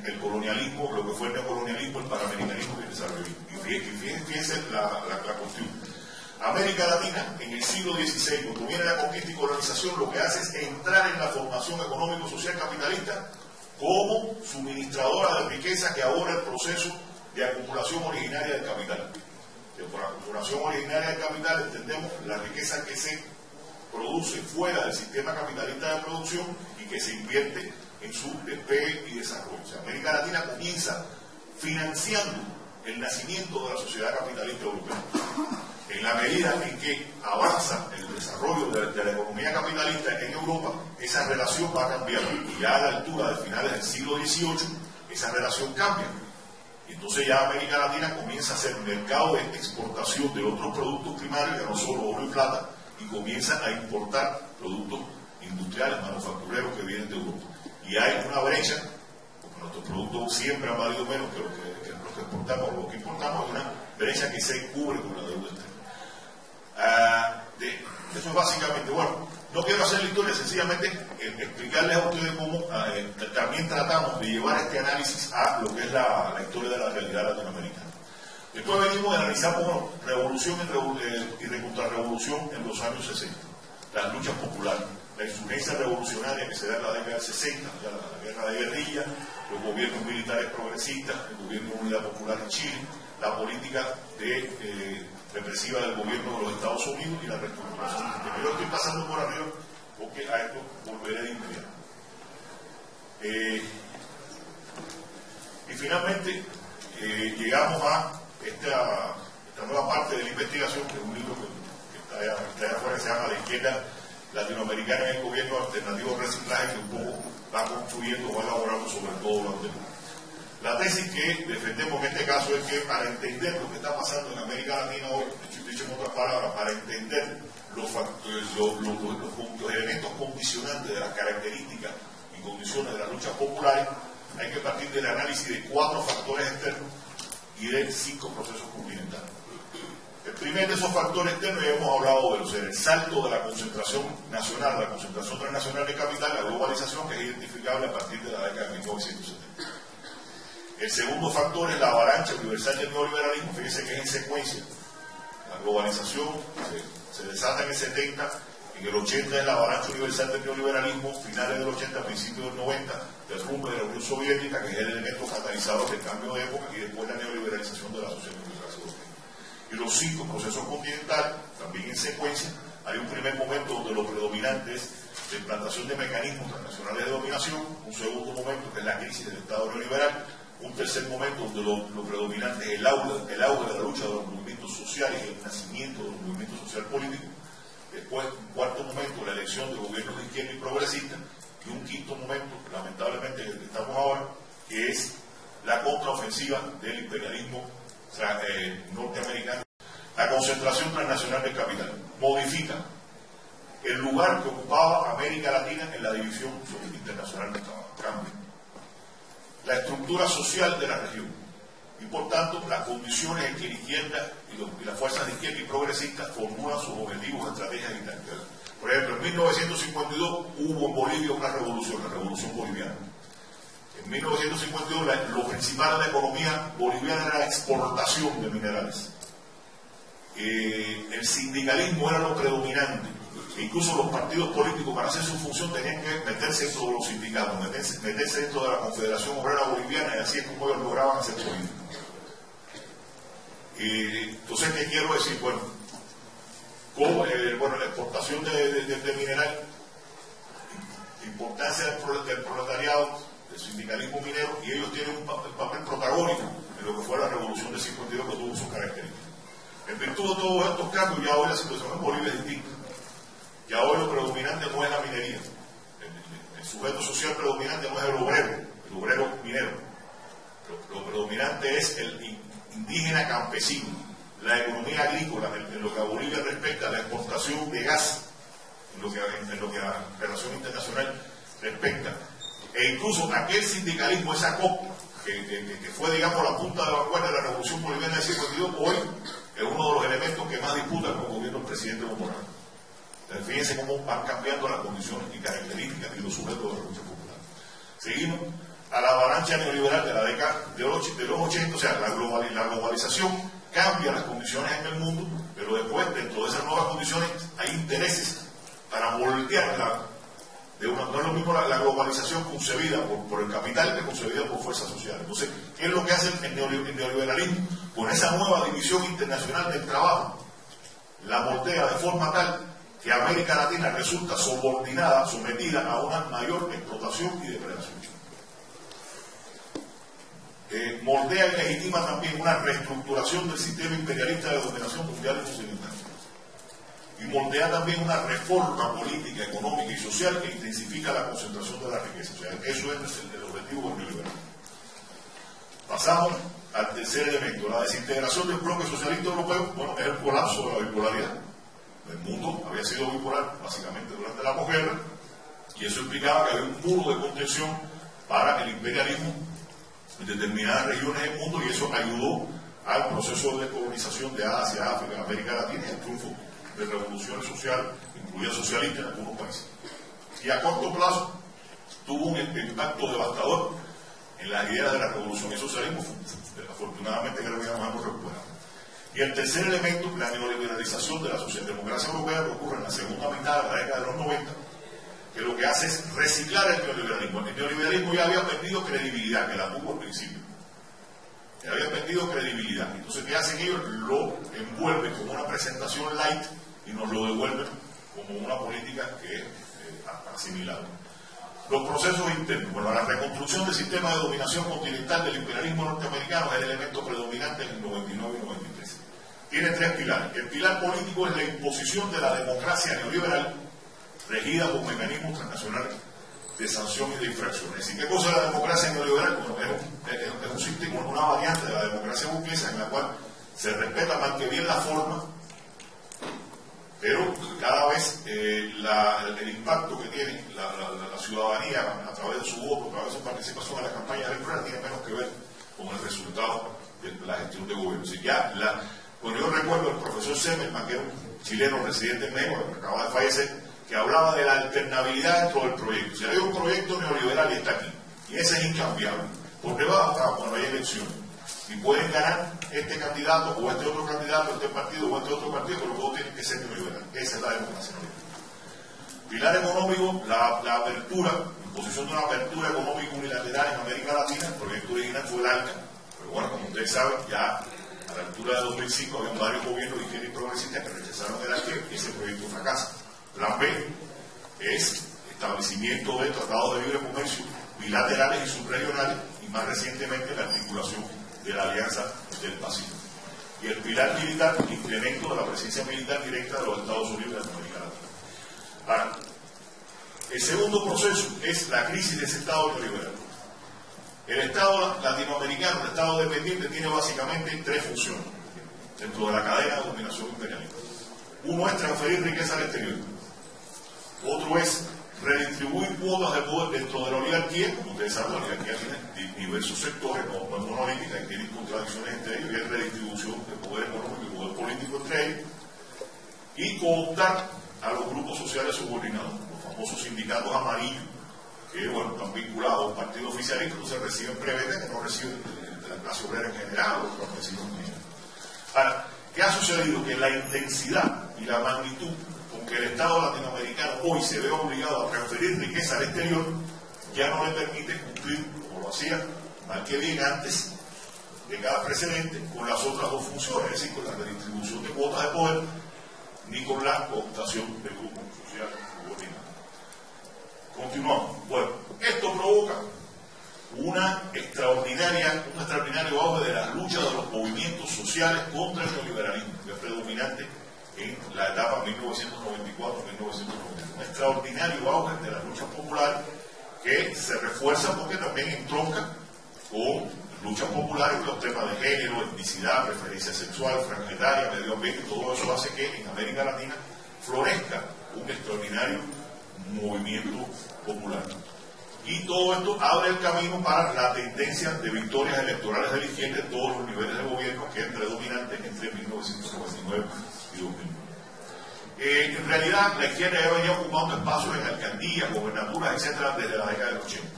el colonialismo, lo que fue el neocolonialismo, el panamericanismo y el desarrollismo. Y fíjense la cuestión. América Latina, en el siglo XVI, cuando viene la conquista y colonización, lo que hace es entrar en la formación económico-social capitalista como suministradora de riqueza que aborda el proceso de acumulación originaria del capital. Por acumulación originaria del capital entendemos la riqueza que se produce fuera del sistema capitalista de producción y que se invierte en su despegue y desarrollo. O sea, América Latina comienza financiando el nacimiento de la sociedad capitalista europea. En la medida en que avanza el desarrollo de la economía capitalista en Europa, esa relación va cambiando. Y ya a la altura de finales del siglo XVIII, esa relación cambia. Y entonces ya América Latina comienza a ser mercado de exportación de otros productos primarios, ya no solo oro y plata, y comienza a importar productos industriales, manufactureros que vienen de Europa. Y hay una brecha, porque nuestros productos siempre han valido menos que los que exportamos o los que importamos, hay una brecha que se cubre con la deuda externa. Eso es básicamente, bueno, no quiero hacer la historia, sencillamente explicarles a ustedes cómo también tratamos de llevar este análisis a lo que es la historia de la realidad latinoamericana. Después venimos a analizar revolución y contrarrevolución en los años 60, las luchas populares, la insurgencia revolucionaria que se da en la década del 60, la guerra de guerrilla, los gobiernos militares progresistas, el gobierno de unidad popular en Chile, la política represiva del gobierno de los Estados Unidos y la reestructuración del sistema. Yo estoy pasando por arriba porque a esto volveré de inmediato. Y finalmente llegamos a esta nueva parte de la investigación, que es un libro que está allá afuera, que se llama La izquierda latinoamericana en el gobierno alternativo de reciclaje, que un poco va construyendo o elaborando sobre todo lo anterior. La tesis que defendemos en este caso es que para entender lo que está pasando en América Latina hoy, dicho en otras palabras, para entender los elementos condicionantes de las características y condiciones de las luchas populares, hay que partir del análisis de 4 factores externos y de 5 procesos continentales. primer de esos factores externos, ya hemos hablado de los el salto de la concentración nacional, la concentración transnacional de capital, la globalización, que es identificable a partir de la década de 1970. El segundo factor es la avalancha universal del neoliberalismo. Fíjense que es en secuencia. La globalización se desata en el 70, en el 80 es la avalancha universal del neoliberalismo, finales del 80, principios del 90, derrumbe de la Unión Soviética, que es el elemento catalizador del cambio de época, y después la neoliberalización de la socialdemocracia europea. Y los 5 procesos continentales, también en secuencia. Hay un primer momento donde lo predominante es la implantación de mecanismos transnacionales de dominación, un segundo momento que es la crisis del Estado neoliberal, un tercer momento donde lo predominante es el auge de la lucha de los movimientos sociales y el nacimiento de los movimientos sociales políticos. Después, un cuarto momento, la elección de gobiernos de izquierda y progresistas, y un quinto momento, lamentablemente, en el que estamos ahora, que es la contraofensiva del imperialismo norteamericano. La concentración transnacional del capital modifica el lugar que ocupaba América Latina en la división internacional del trabajo. Cambia la estructura social de la región y, por tanto, las condiciones en que la izquierda y las fuerzas de izquierda y progresistas formulan sus objetivos, estrategias y tácticas. Por ejemplo, en 1952 hubo en Bolivia una revolución, la revolución boliviana. En 1952 lo principal de la economía boliviana era la exportación de minerales. El sindicalismo era lo predominante. Incluso los partidos políticos, para hacer su función, tenían que meterse dentro de los sindicatos, meterse dentro de la Confederación Obrera Boliviana, y así es como ellos lograban hacer política. Entonces, ¿qué quiero decir? Bueno, la exportación de mineral, importancia del proletariado, del sindicalismo minero, y ellos tienen un papel protagónico en lo que fue la revolución de 52, que tuvo sus características. En virtud de todos estos cambios, ya hoy la situación en Bolivia es distinta. Ya hoy lo predominante no es la minería. El sujeto social predominante no es el obrero minero. Lo predominante es el indígena campesino, la economía agrícola, en lo que a Bolivia respecta a la exportación de gas, en lo que a relación internacional respecta. E incluso aquel sindicalismo, esa copla, que fue, digamos, la punta de vanguardia de la revolución boliviana del 52, hoy es uno de los elementos que más disputa con el gobierno del presidente Evo Morales. Fíjense cómo van cambiando las condiciones y características y los sujetos de la lucha popular. Seguimos a la avalancha neoliberal de la década de los 80, o sea, la globalización cambia las condiciones en el mundo, pero después, dentro de esas nuevas condiciones, hay intereses para moldearla. No es lo mismo la globalización concebida por el capital que concebida por fuerzas sociales. Entonces, ¿qué es lo que hace el neoliberalismo? Con esa nueva división internacional del trabajo, la moldea de forma tal que América Latina resulta subordinada, sometida a una mayor explotación y depredación. Moldea y legitima también una reestructuración del sistema imperialista de dominación mundial y occidental. Y moldea también una reforma política, económica y social que intensifica la concentración de la riqueza. O sea, eso es el objetivo del neoliberalismo. Pasamos al tercer elemento, la desintegración del bloque socialista europeo. Bueno, es el colapso de la bipolaridad. El mundo había sido bipolar básicamente durante la posguerra, y eso implicaba que había un muro de contención para el imperialismo en determinadas regiones del mundo, y eso ayudó al proceso de descolonización de Asia, África, América Latina, y el triunfo de revoluciones sociales, incluidas socialistas en algunos países. Y a corto plazo tuvo un impacto devastador en las ideas de la revolución y el socialismo. Afortunadamente creo que ya nos hemos recuperado. Y el tercer elemento, la neoliberalización de la socialdemocracia europea, que ocurre en la segunda mitad de la década de los 90, que lo que hace es reciclar el neoliberalismo. El neoliberalismo ya había perdido credibilidad, que la tuvo al principio. Ya había perdido credibilidad. Entonces, ¿qué hacen ellos? Lo envuelven como una presentación light y nos lo devuelven como una política que es asimilable. Los procesos internos. Bueno, la reconstrucción del sistema de dominación continental del imperialismo norteamericano es el elemento predominante en el 99 y 93. Tiene tres pilares. El pilar político es la imposición de la democracia neoliberal regida por mecanismos transnacionales de sanción y de infracción. Es decir, ¿qué cosa es la democracia neoliberal? Bueno, es un sistema, una variante de la democracia burguesa en la cual se respeta más que bien la forma, pero cada vez el impacto que tiene la ciudadanía a través de su voto, a través de su participación en la campaña electoral, tiene menos que ver con el resultado de la gestión de gobierno. O sea, ya Bueno, yo recuerdo al profesor Semelman, que era un chileno residente en México, que acaba de fallecer, que hablaba de la alternabilidad dentro del proyecto. Si hay un proyecto neoliberal y está aquí, y ese es incambiable, porque va a votar cuando hay elecciones. Y pueden ganar este candidato o este otro candidato, este partido o este otro partido, pero todos tienen que ser neoliberal. Esa es la democracia. Pilar económico, la apertura, imposición de una apertura económica unilateral en América Latina. El proyecto original fue el ALCA, pero bueno, como ustedes saben, ya a la altura de 2005 había varios gobiernos de izquierda y progresistas que rechazaron el ALCA y ese proyecto fracasa. Plan B es establecimiento de tratados de libre comercio bilaterales y subregionales y más recientemente la articulación de la Alianza del Pacífico. Y el pilar militar, el incremento de la presencia militar directa de los Estados Unidos de América Latina. Ahora, el segundo proceso es la crisis de ese Estado neoliberal. El Estado latinoamericano, el Estado dependiente, tiene básicamente tres funciones dentro de la cadena de dominación imperialista. Uno es transferir riqueza al exterior. Otro es redistribuir cuotas de poder dentro de la oligarquía. Como ustedes saben, la oligarquía tiene diversos sectores, no es monolítica, y tiene contradicciones entre ellos, y es redistribución de poder económico y poder político entre ellos. Y cooptar a los grupos sociales subordinados, los famosos sindicatos amarillos, que bueno, están vinculados a un partido oficialista, entonces reciben brevetes que no reciben de la clase obrera en general o los campesinos en general. Ahora, ¿qué ha sucedido? Que la intensidad y la magnitud con que el Estado latinoamericano hoy se ve obligado a transferir riqueza al exterior ya no le permite cumplir, como lo hacía mal que bien antes de cada precedente, con las otras dos funciones, es decir, con la redistribución de cuotas de poder ni con la cooptación de grupos sociales subordinados. Continuamos. Bueno, esto provoca un extraordinario auge de la lucha de los movimientos sociales contra el neoliberalismo, que es predominante en la etapa 1994-1990. Un extraordinario auge de las luchas populares que se refuerza porque también entronca con luchas populares, los temas de género, etnicidad, preferencia sexual, franja etaria, medio ambiente, todo eso hace que en América Latina florezca un extraordinario movimiento popular. Y todo esto abre el camino para la tendencia de victorias electorales de la izquierda en todos los niveles de gobierno que es predominante entre 1999 y 2009. En realidad, la izquierda ya venía ocupando espacios en alcaldías, gobernaturas, etcétera, desde la década del 80.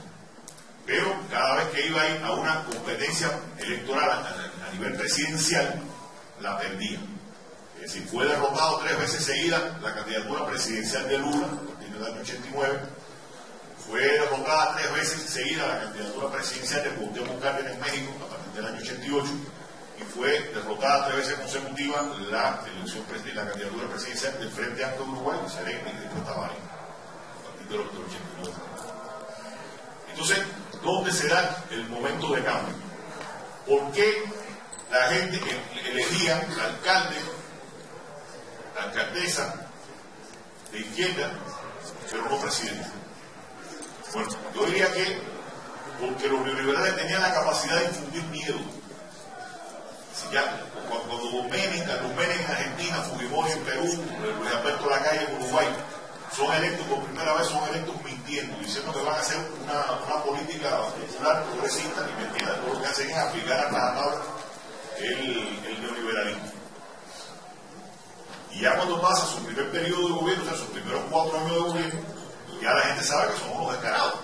Pero cada vez que iba a ir a una competencia electoral a nivel presidencial, la perdía. Es decir, fue derrotado 3 veces seguidas la candidatura presidencial de Lula, a partir del año 89. Fue derrotada 3 veces seguidas la candidatura presidencial de Cuauhtémoc Cárdenas en México, a partir del año 88. Y fue derrotada 3 veces consecutivas la candidatura presidencial del Frente Amplio de Uruguay, de Serena y de Tavares, a partir del 89. Entonces, ¿dónde se da el momento de cambio? ¿Por qué la gente elegía al alcalde, la alcaldesa de izquierda, pero no presidente? Bueno, yo diría que porque los neoliberales tenían la capacidad de infundir miedo. Si ya, cuando Menem en Argentina, Fujimori en Perú, Luis Alberto Lacalle en Uruguay, son electos por primera vez, son electos mintiendo, diciendo que van a hacer una política popular progresista, y mentira, todo lo que hacen es aplicar a rajatabla el neoliberalismo. Y ya cuando pasa su primer periodo de gobierno, o sea, sus primeros 4 años de gobierno, ya la gente sabe que son unos descarados.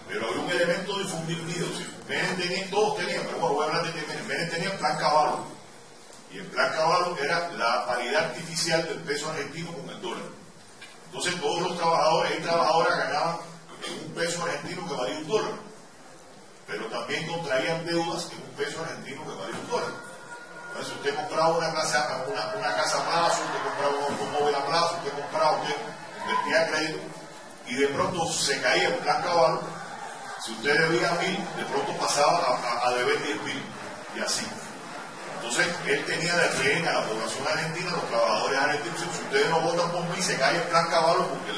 Pero hay un elemento de infundir miedo. Todos tenían, pero bueno, voy a hablar de que Menem tenía el plan Caballo. Y el plan Caballo era la paridad artificial del peso argentino con el dólar. Entonces todos los trabajadores y trabajadoras ganaban en un peso argentino que valía un dólar. Pero también contraían deudas en un peso argentino que valía un dólar. Entonces usted compraba una casa a plazo, usted compraba un automóvil a plazo, usted invertía a crédito, y de pronto se caía el plan Caballo. Si usted debía 1.000, de pronto pasaba a deber 10.000, y así. Entonces, él tenía de rehén a la población argentina, los trabajadores argentinos. Si ustedes no votan por mí, se cae el plan Caballo, porque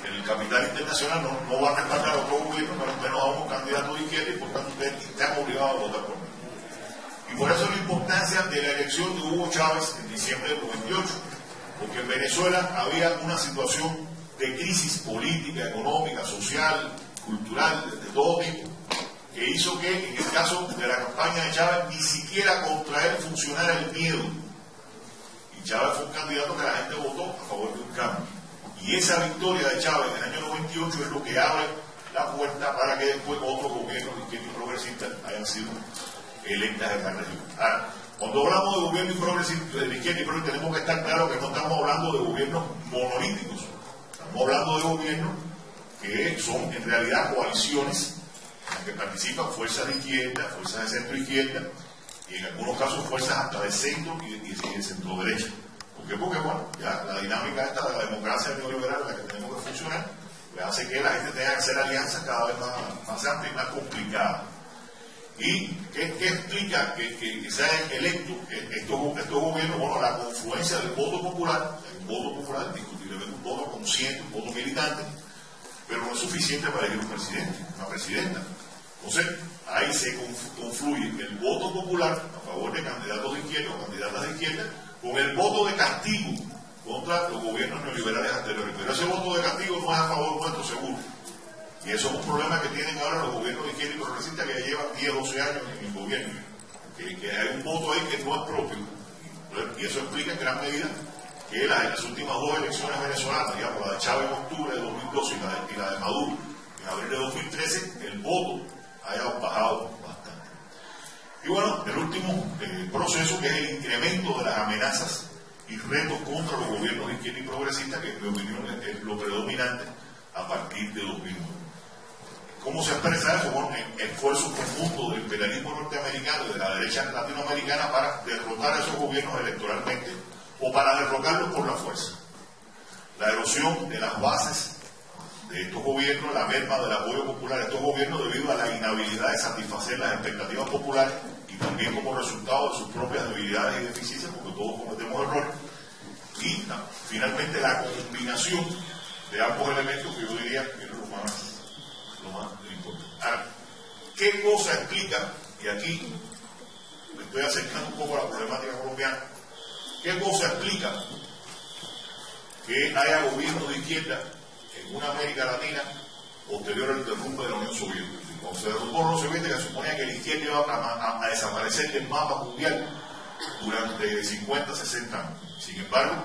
el capital internacional no va a respaldar a otro gobierno, pero menos a unos candidatos de izquierda, y por tanto ustedes están obligados a votar por mí. Y por eso la importancia de la elección de Hugo Chávez en diciembre del 98, porque en Venezuela había una situación de crisis política, económica, social, cultural, de todo tipo, que hizo que en el caso de la campaña de Chávez ni siquiera contra él funcionara el miedo. Y Chávez fue un candidato que la gente votó a favor de un cambio. Y esa victoria de Chávez en el año 98 es lo que abre la puerta para que después otros gobiernos de izquierda y progresistas hayan sido electas en la región. Ahora, cuando hablamos de gobierno y progresista, de izquierda y progresista, tenemos que estar claros que no estamos hablando de gobiernos monolíticos. Estamos hablando de gobiernos que son en realidad coaliciones en las que participan fuerzas de izquierda, fuerzas de centro izquierda y en algunos casos fuerzas hasta de centro y de centro derecha. ¿Por qué? Porque bueno, ya la dinámica esta de la democracia neoliberal en la que tenemos que funcionar pues hace que la gente tenga que hacer alianzas cada vez más amplias y más complicadas. ¿Y qué explica que sean electos estos gobiernos? Bueno, la confluencia del voto popular, indiscutiblemente un voto consciente, un voto militante, pero no es suficiente para elegir un presidente, una presidenta. Entonces, ahí se confluye el voto popular a favor de candidatos de izquierda o candidatas de izquierda con el voto de castigo contra los gobiernos neoliberales anteriores. Pero ese voto de castigo no es a favor nuestro, seguro. Y eso es un problema que tienen ahora los gobiernos de izquierda y progresistas que ya llevan 10, 12 años en el gobierno. Que hay un voto ahí que no es propio. Y eso explica en gran medida que en las últimas dos elecciones venezolanas, digamos, la de Chávez en octubre de 2012 y la de Maduro en abril de 2013, el voto haya bajado bastante. Y bueno, el último proceso, que es el incremento de las amenazas y retos contra los gobiernos de izquierda y progresistas, que en mi opinión es lo predominante a partir de 2009. ¿Cómo se expresa eso? Bueno, en esfuerzos conjuntos del imperialismo norteamericano y de la derecha latinoamericana para derrotar a esos gobiernos electoralmente o para derrocarlos por la fuerza. La erosión de las bases de estos gobiernos, la merma del apoyo popular a estos gobiernos debido a la inhabilidad de satisfacer las expectativas populares y también como resultado de sus propias debilidades y deficiencias, porque todos cometemos errores. Y finalmente la combinación de ambos elementos, que yo diría que es lo más importante. Ahora, ¿qué cosa explica? Y aquí me estoy acercando un poco a la problemática colombiana. ¿Qué cosa explica que haya gobiernos de izquierda en una América Latina posterior al derrumbe de la Unión Soviética? Cuando se derrumbó la Unión Soviética, se suponía que la izquierda iba a desaparecer del mapa mundial durante 50, 60 años. Sin embargo,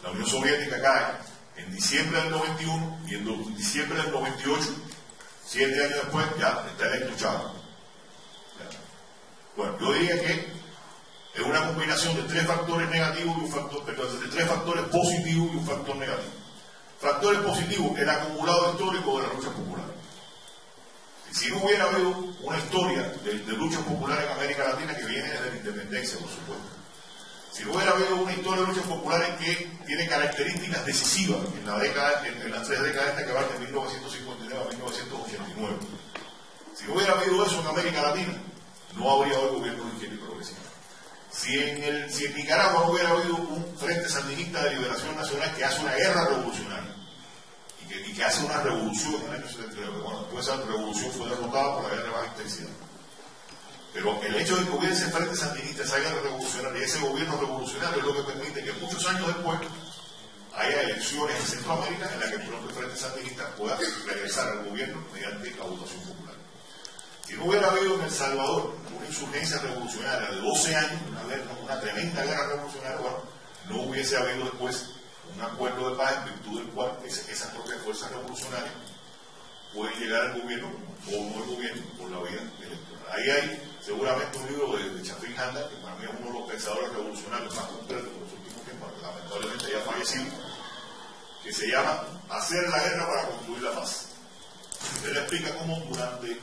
la Unión Soviética cae en diciembre del 91 y en diciembre del 98, 7 años después, ya está electo Chávez. Bueno, yo diría que es una combinación de tres factores negativos y de tres factores positivos y un factor negativo. Factores positivos, el acumulado histórico de la lucha popular. Si no hubiera habido una historia de lucha popular en América Latina que viene desde la independencia, por supuesto, si no hubiera habido una historia de luchas populares que tiene características decisivas en las 3 décadas que van de 1959 a 1989, si no hubiera habido eso en América Latina, no habría hoy gobierno de izquierda y progresista. Si en Nicaragua no hubiera habido un Frente Sandinista de Liberación Nacional que hace una guerra revolucionaria y que hace una revolución en el año 79, bueno, después esa revolución fue derrotada por la guerra de baja intensidad. Pero el hecho de que hubiera ese Frente Sandinista, esa guerra revolucionaria y ese gobierno revolucionario es lo que permite que muchos años después haya elecciones en Centroamérica en las que el propio Frente Sandinista pueda regresar al gobierno mediante la votación popular. Si no hubiera habido en El Salvador una insurgencia revolucionaria de 12 años, una tremenda guerra revolucionaria, bueno, no hubiese habido después un acuerdo de paz en virtud del cual esas propias fuerzas revolucionarias pueden llegar al gobierno o no al gobierno por la vía electoral. Ahí hay seguramente un libro de Chafin Handel, que para mí es uno de los pensadores revolucionarios más completos de los últimos tiempos, lamentablemente ya fallecido, que se llama Hacer la guerra para construir la paz. Él explica cómo durante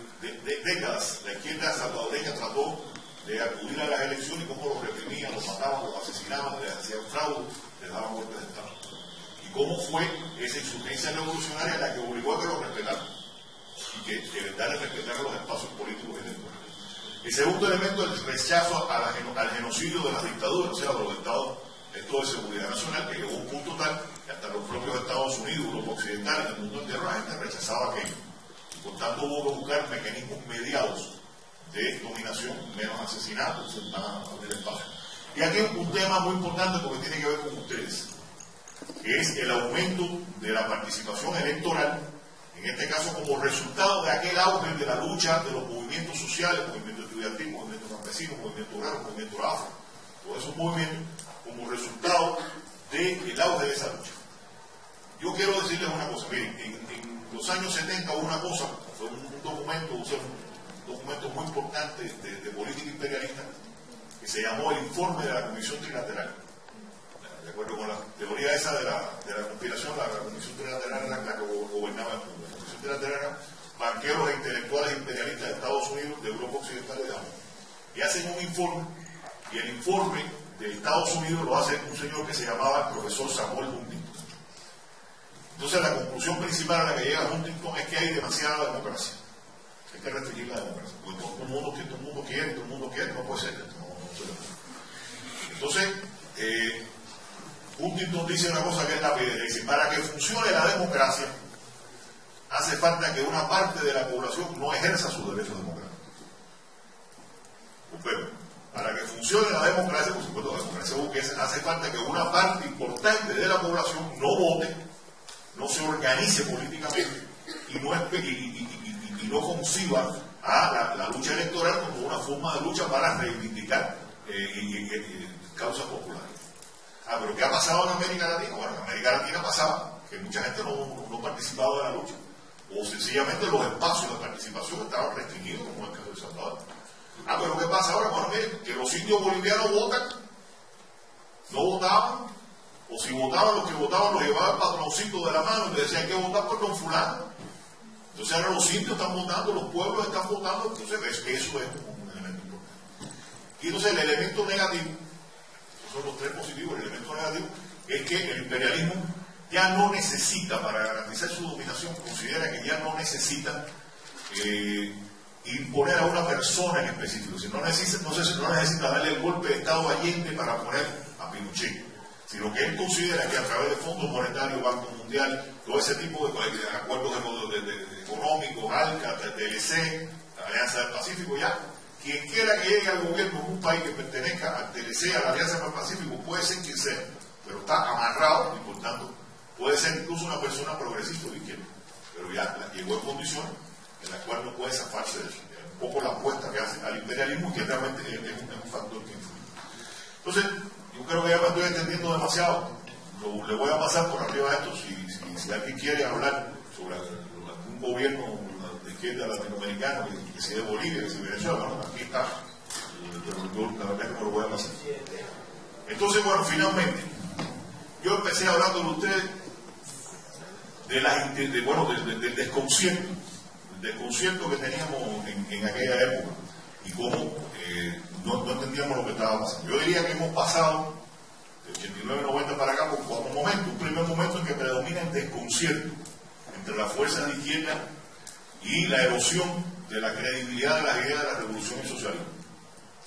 décadas la izquierda salvadoreña trató de acudir a las elecciones y cómo los reprimían, los mataban, los asesinaban, les hacían fraude, les daban golpes de Estado. Y cómo fue esa insurgencia revolucionaria la que obligó a que los respetaran y que de verdad les respetaran los espacios políticos y electorales. El segundo elemento es el rechazo al genocidio de las dictaduras, o sea, de los estados de seguridad nacional, que llegó a un punto tal que hasta los propios Estados Unidos, Europa Occidental, en el mundo entero, la gente rechazaba aquello. Y por tanto hubo que buscar mecanismos mediados de dominación, menos asesinatos, más del espacio. Y aquí un tema muy importante porque tiene que ver con ustedes, que es el aumento de la participación electoral en este caso como resultado de aquel auge de la lucha de los movimientos sociales, movimiento estudiantil, movimiento campesino, movimiento obrero, movimiento afro, todos esos movimientos como resultado del auge de esa lucha. Yo quiero decirles una cosa, miren, en los años 70 hubo una cosa, fue un documento, un documento muy importante de política imperialista, que se llamó el informe de la Comisión Trilateral. De acuerdo con la teoría esa de la conspiración, la Comisión Trilateral era la que gobernaba el mundo. La Comisión Trilateral era banqueros e intelectuales imperialistas de Estados Unidos, de Europa Occidental y de América. Y hacen un informe, y el informe de Estados Unidos lo hace un señor que se llamaba el profesor Samuel Huntington. Entonces la conclusión principal a la que llega Huntington es que hay demasiada democracia. Hay que restringir la democracia. Porque todo el mundo quiere, no puede ser. Entonces, Huntington dice una cosa que es la piedra. Dice, para que funcione la democracia, hace falta que una parte de la población no ejerza sus derechos democráticos. Pero, para que funcione la democracia, por supuesto, la democracia burguesa, hace falta que una parte importante de la población no vote, no se organice políticamente y no conciba a la lucha electoral como una forma de lucha para reivindicar causas populares. Pero ¿qué ha pasado en América Latina? Bueno, en América Latina pasaba que mucha gente no participaba de la lucha, o sencillamente los espacios de participación estaban restringidos, como en el caso de El Salvador. Pero ¿qué pasa ahora? Bueno, miren, que los indios bolivianos votan, no votaban, o si votaban, los que votaban los llevaban el patroncito de la mano y le decían que votar por don fulano. Entonces ahora los indios están votando, los pueblos están votando, entonces eso es un elemento importante. Y entonces el elemento negativo, son los tres positivos, el elemento negativo es que el imperialismo ya no necesita, para garantizar su dominación, considera que ya no necesita imponer a una persona en específico, si no necesita darle el golpe de Estado a Allende para poner a Pinochet, sino que él considera que a través de fondos monetarios, Banco Mundial, todo ese tipo de acuerdos económicos, ALCA, TLC, la Alianza del Pacífico, ya quien quiera que llegue al gobierno en un país que pertenezca al TLC, a la Alianza del Pacífico, puede ser quien sea, pero está amarrado y por tanto puede ser incluso una persona progresista o de izquierda, pero ya llegó en condiciones en las cuales no puede zafarse de eso. Es un poco la apuesta que hace al imperialismo, que realmente es un factor que influye. Entonces, yo creo que ya me estoy extendiendo demasiado. Le voy a pasar por arriba esto. Si alguien quiere hablar sobre un gobierno de izquierda latinoamericano, que sea de Bolivia, que sea de Venezuela, bueno, aquí está. Yo la verdad que me lo voy a pasar. Entonces, bueno, finalmente, yo empecé hablando de ustedes del desconcierto que teníamos en aquella época y cómo no entendíamos lo que estaba pasando. Yo diría que hemos pasado de 89-90 para acá por cuatro momentos. Un primer momento en que predomina el desconcierto entre las fuerzas de izquierda y la erosión de la credibilidad de las ideas de la revolución y socialismo.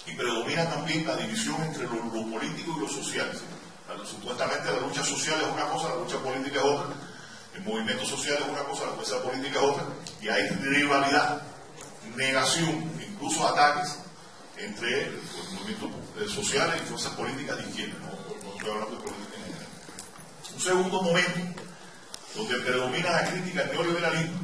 Y predomina también la división entre lo político y lo social. Supuestamente la lucha social es una cosa, la lucha política es otra. El movimiento social es una cosa, la fuerza política es otra, y hay rivalidad, negación, incluso ataques entre los movimientos sociales y fuerzas políticas de izquierda. No estoy hablando de política en general. Un segundo momento donde predomina la crítica al neoliberalismo,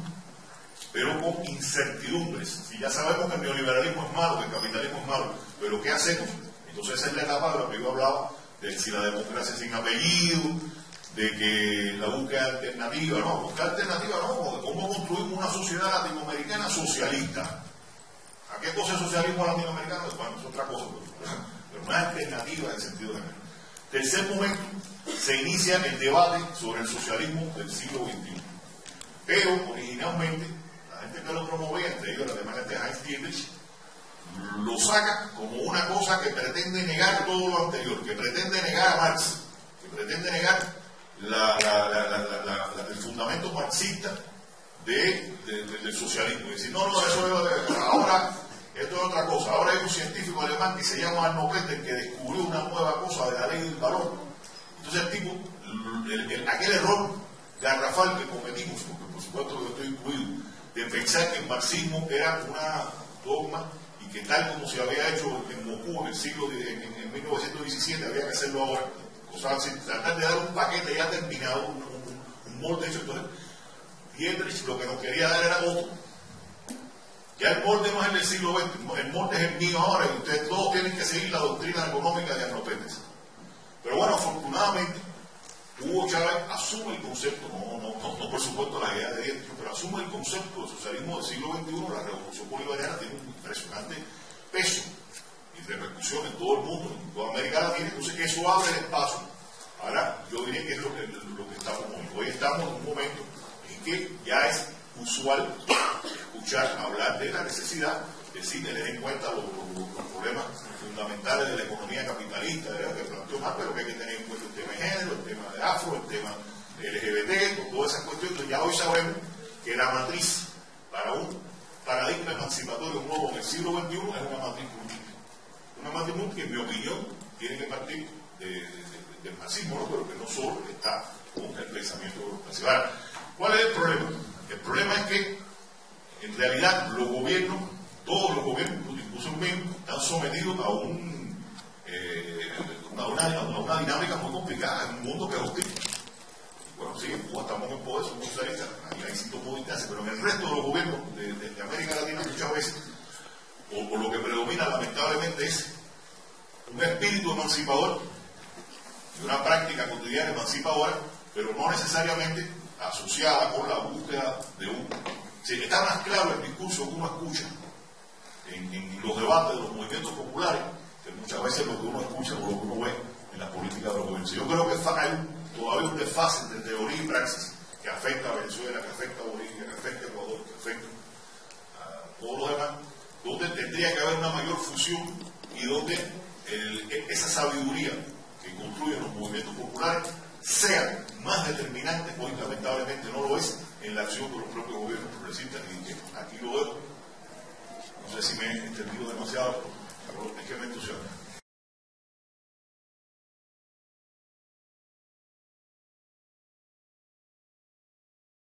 pero con incertidumbres. Si ya sabemos que el neoliberalismo es malo, que el capitalismo es malo, pero ¿qué hacemos? Entonces esa es la etapa de la que yo hablaba, de si la democracia sin apellido, de que la búsqueda alternativa, cómo construimos una sociedad latinoamericana socialista. ¿A qué cosa es socialismo latinoamericano? Bueno, es otra cosa, pero una alternativa en el sentido general. Tercer momento, se inicia el debate sobre el socialismo del siglo XXI. Pero originalmente, la gente que lo promovía, entre ellos la alemana de Heinz Dietrich, lo saca como una cosa que pretende negar todo lo anterior, que pretende negar a Marx, que pretende negar el fundamento marxista del socialismo. Y decir, no, eso es ahora, esto es otra cosa. Ahora hay un científico alemán que se llama Arno Peters que descubrió una nueva cosa de la ley del valor. Entonces el tipo, aquel error garrafal que cometimos, porque por supuesto que yo estoy incluido, de pensar que el marxismo era una dogma y que tal como se había hecho en Moscú en 1917 había que hacerlo ahora. O sea, tratar de dar un paquete ya terminado, un molde hecho. Entonces, Dietrich lo que nos quería dar era otro. Ya el molde no es el del siglo XX, el molde es el mío ahora y ustedes todos tienen que seguir la doctrina económica de Arno Pérez. Pero bueno, afortunadamente, Hugo Chávez asume el concepto, no por supuesto la idea de Dietrich, pero asume el concepto del socialismo del siglo XXI. La revolución bolivariana tiene un impresionante peso y repercusión en todo el mundo, en toda América Latina. Entonces eso abre el espacio. Ahora, yo diría que es lo que estamos hoy. Hoy estamos en un momento en que ya es usual escuchar hablar de la necesidad de sí tener en cuenta los problemas fundamentales de la economía capitalista, que planteó Marx, pero que hay que tener en cuenta el tema de género, el tema de afro, el tema de LGBT, todas esas cuestiones. Ya hoy sabemos que la matriz para un paradigma emancipatorio nuevo en el siglo XXI es una matriz múltiple. Una matriz múltiple que, en mi opinión, tiene que partir del marxismo, ¿no? Pero que no solo está con el pensamiento marxista. Ahora, ¿cuál es el problema? El problema es que, en realidad, los gobiernos, todos los gobiernos, incluso el mismo, están sometidos a una dinámica muy complicada en un mundo que es hostil. Bueno, sí, en Cuba estamos en poder, somos socialistas, ahí hay ciertos distancia, pero en el resto de los gobiernos de América Latina muchas veces, o lo que predomina lamentablemente es un espíritu emancipador y una práctica cotidiana emancipadora, pero no necesariamente asociada con la búsqueda de un... Sí, está más claro el discurso que uno escucha en los debates de los movimientos populares, que muchas veces lo que uno escucha o lo que uno ve en la política de los gobiernos. Yo creo que hay todavía un desfase entre teoría y praxis que afecta a Venezuela, que afecta a Bolivia, que afecta a Ecuador, que afecta a todos los demás, donde tendría que haber una mayor fusión y donde esa sabiduría que construyen los movimientos populares sea más determinante. Hoy lamentablemente no lo es en la acción de los propios gobiernos progresistas, y que aquí lo dejo. No sé si me he entendido demasiado, pero es que me entusiasma.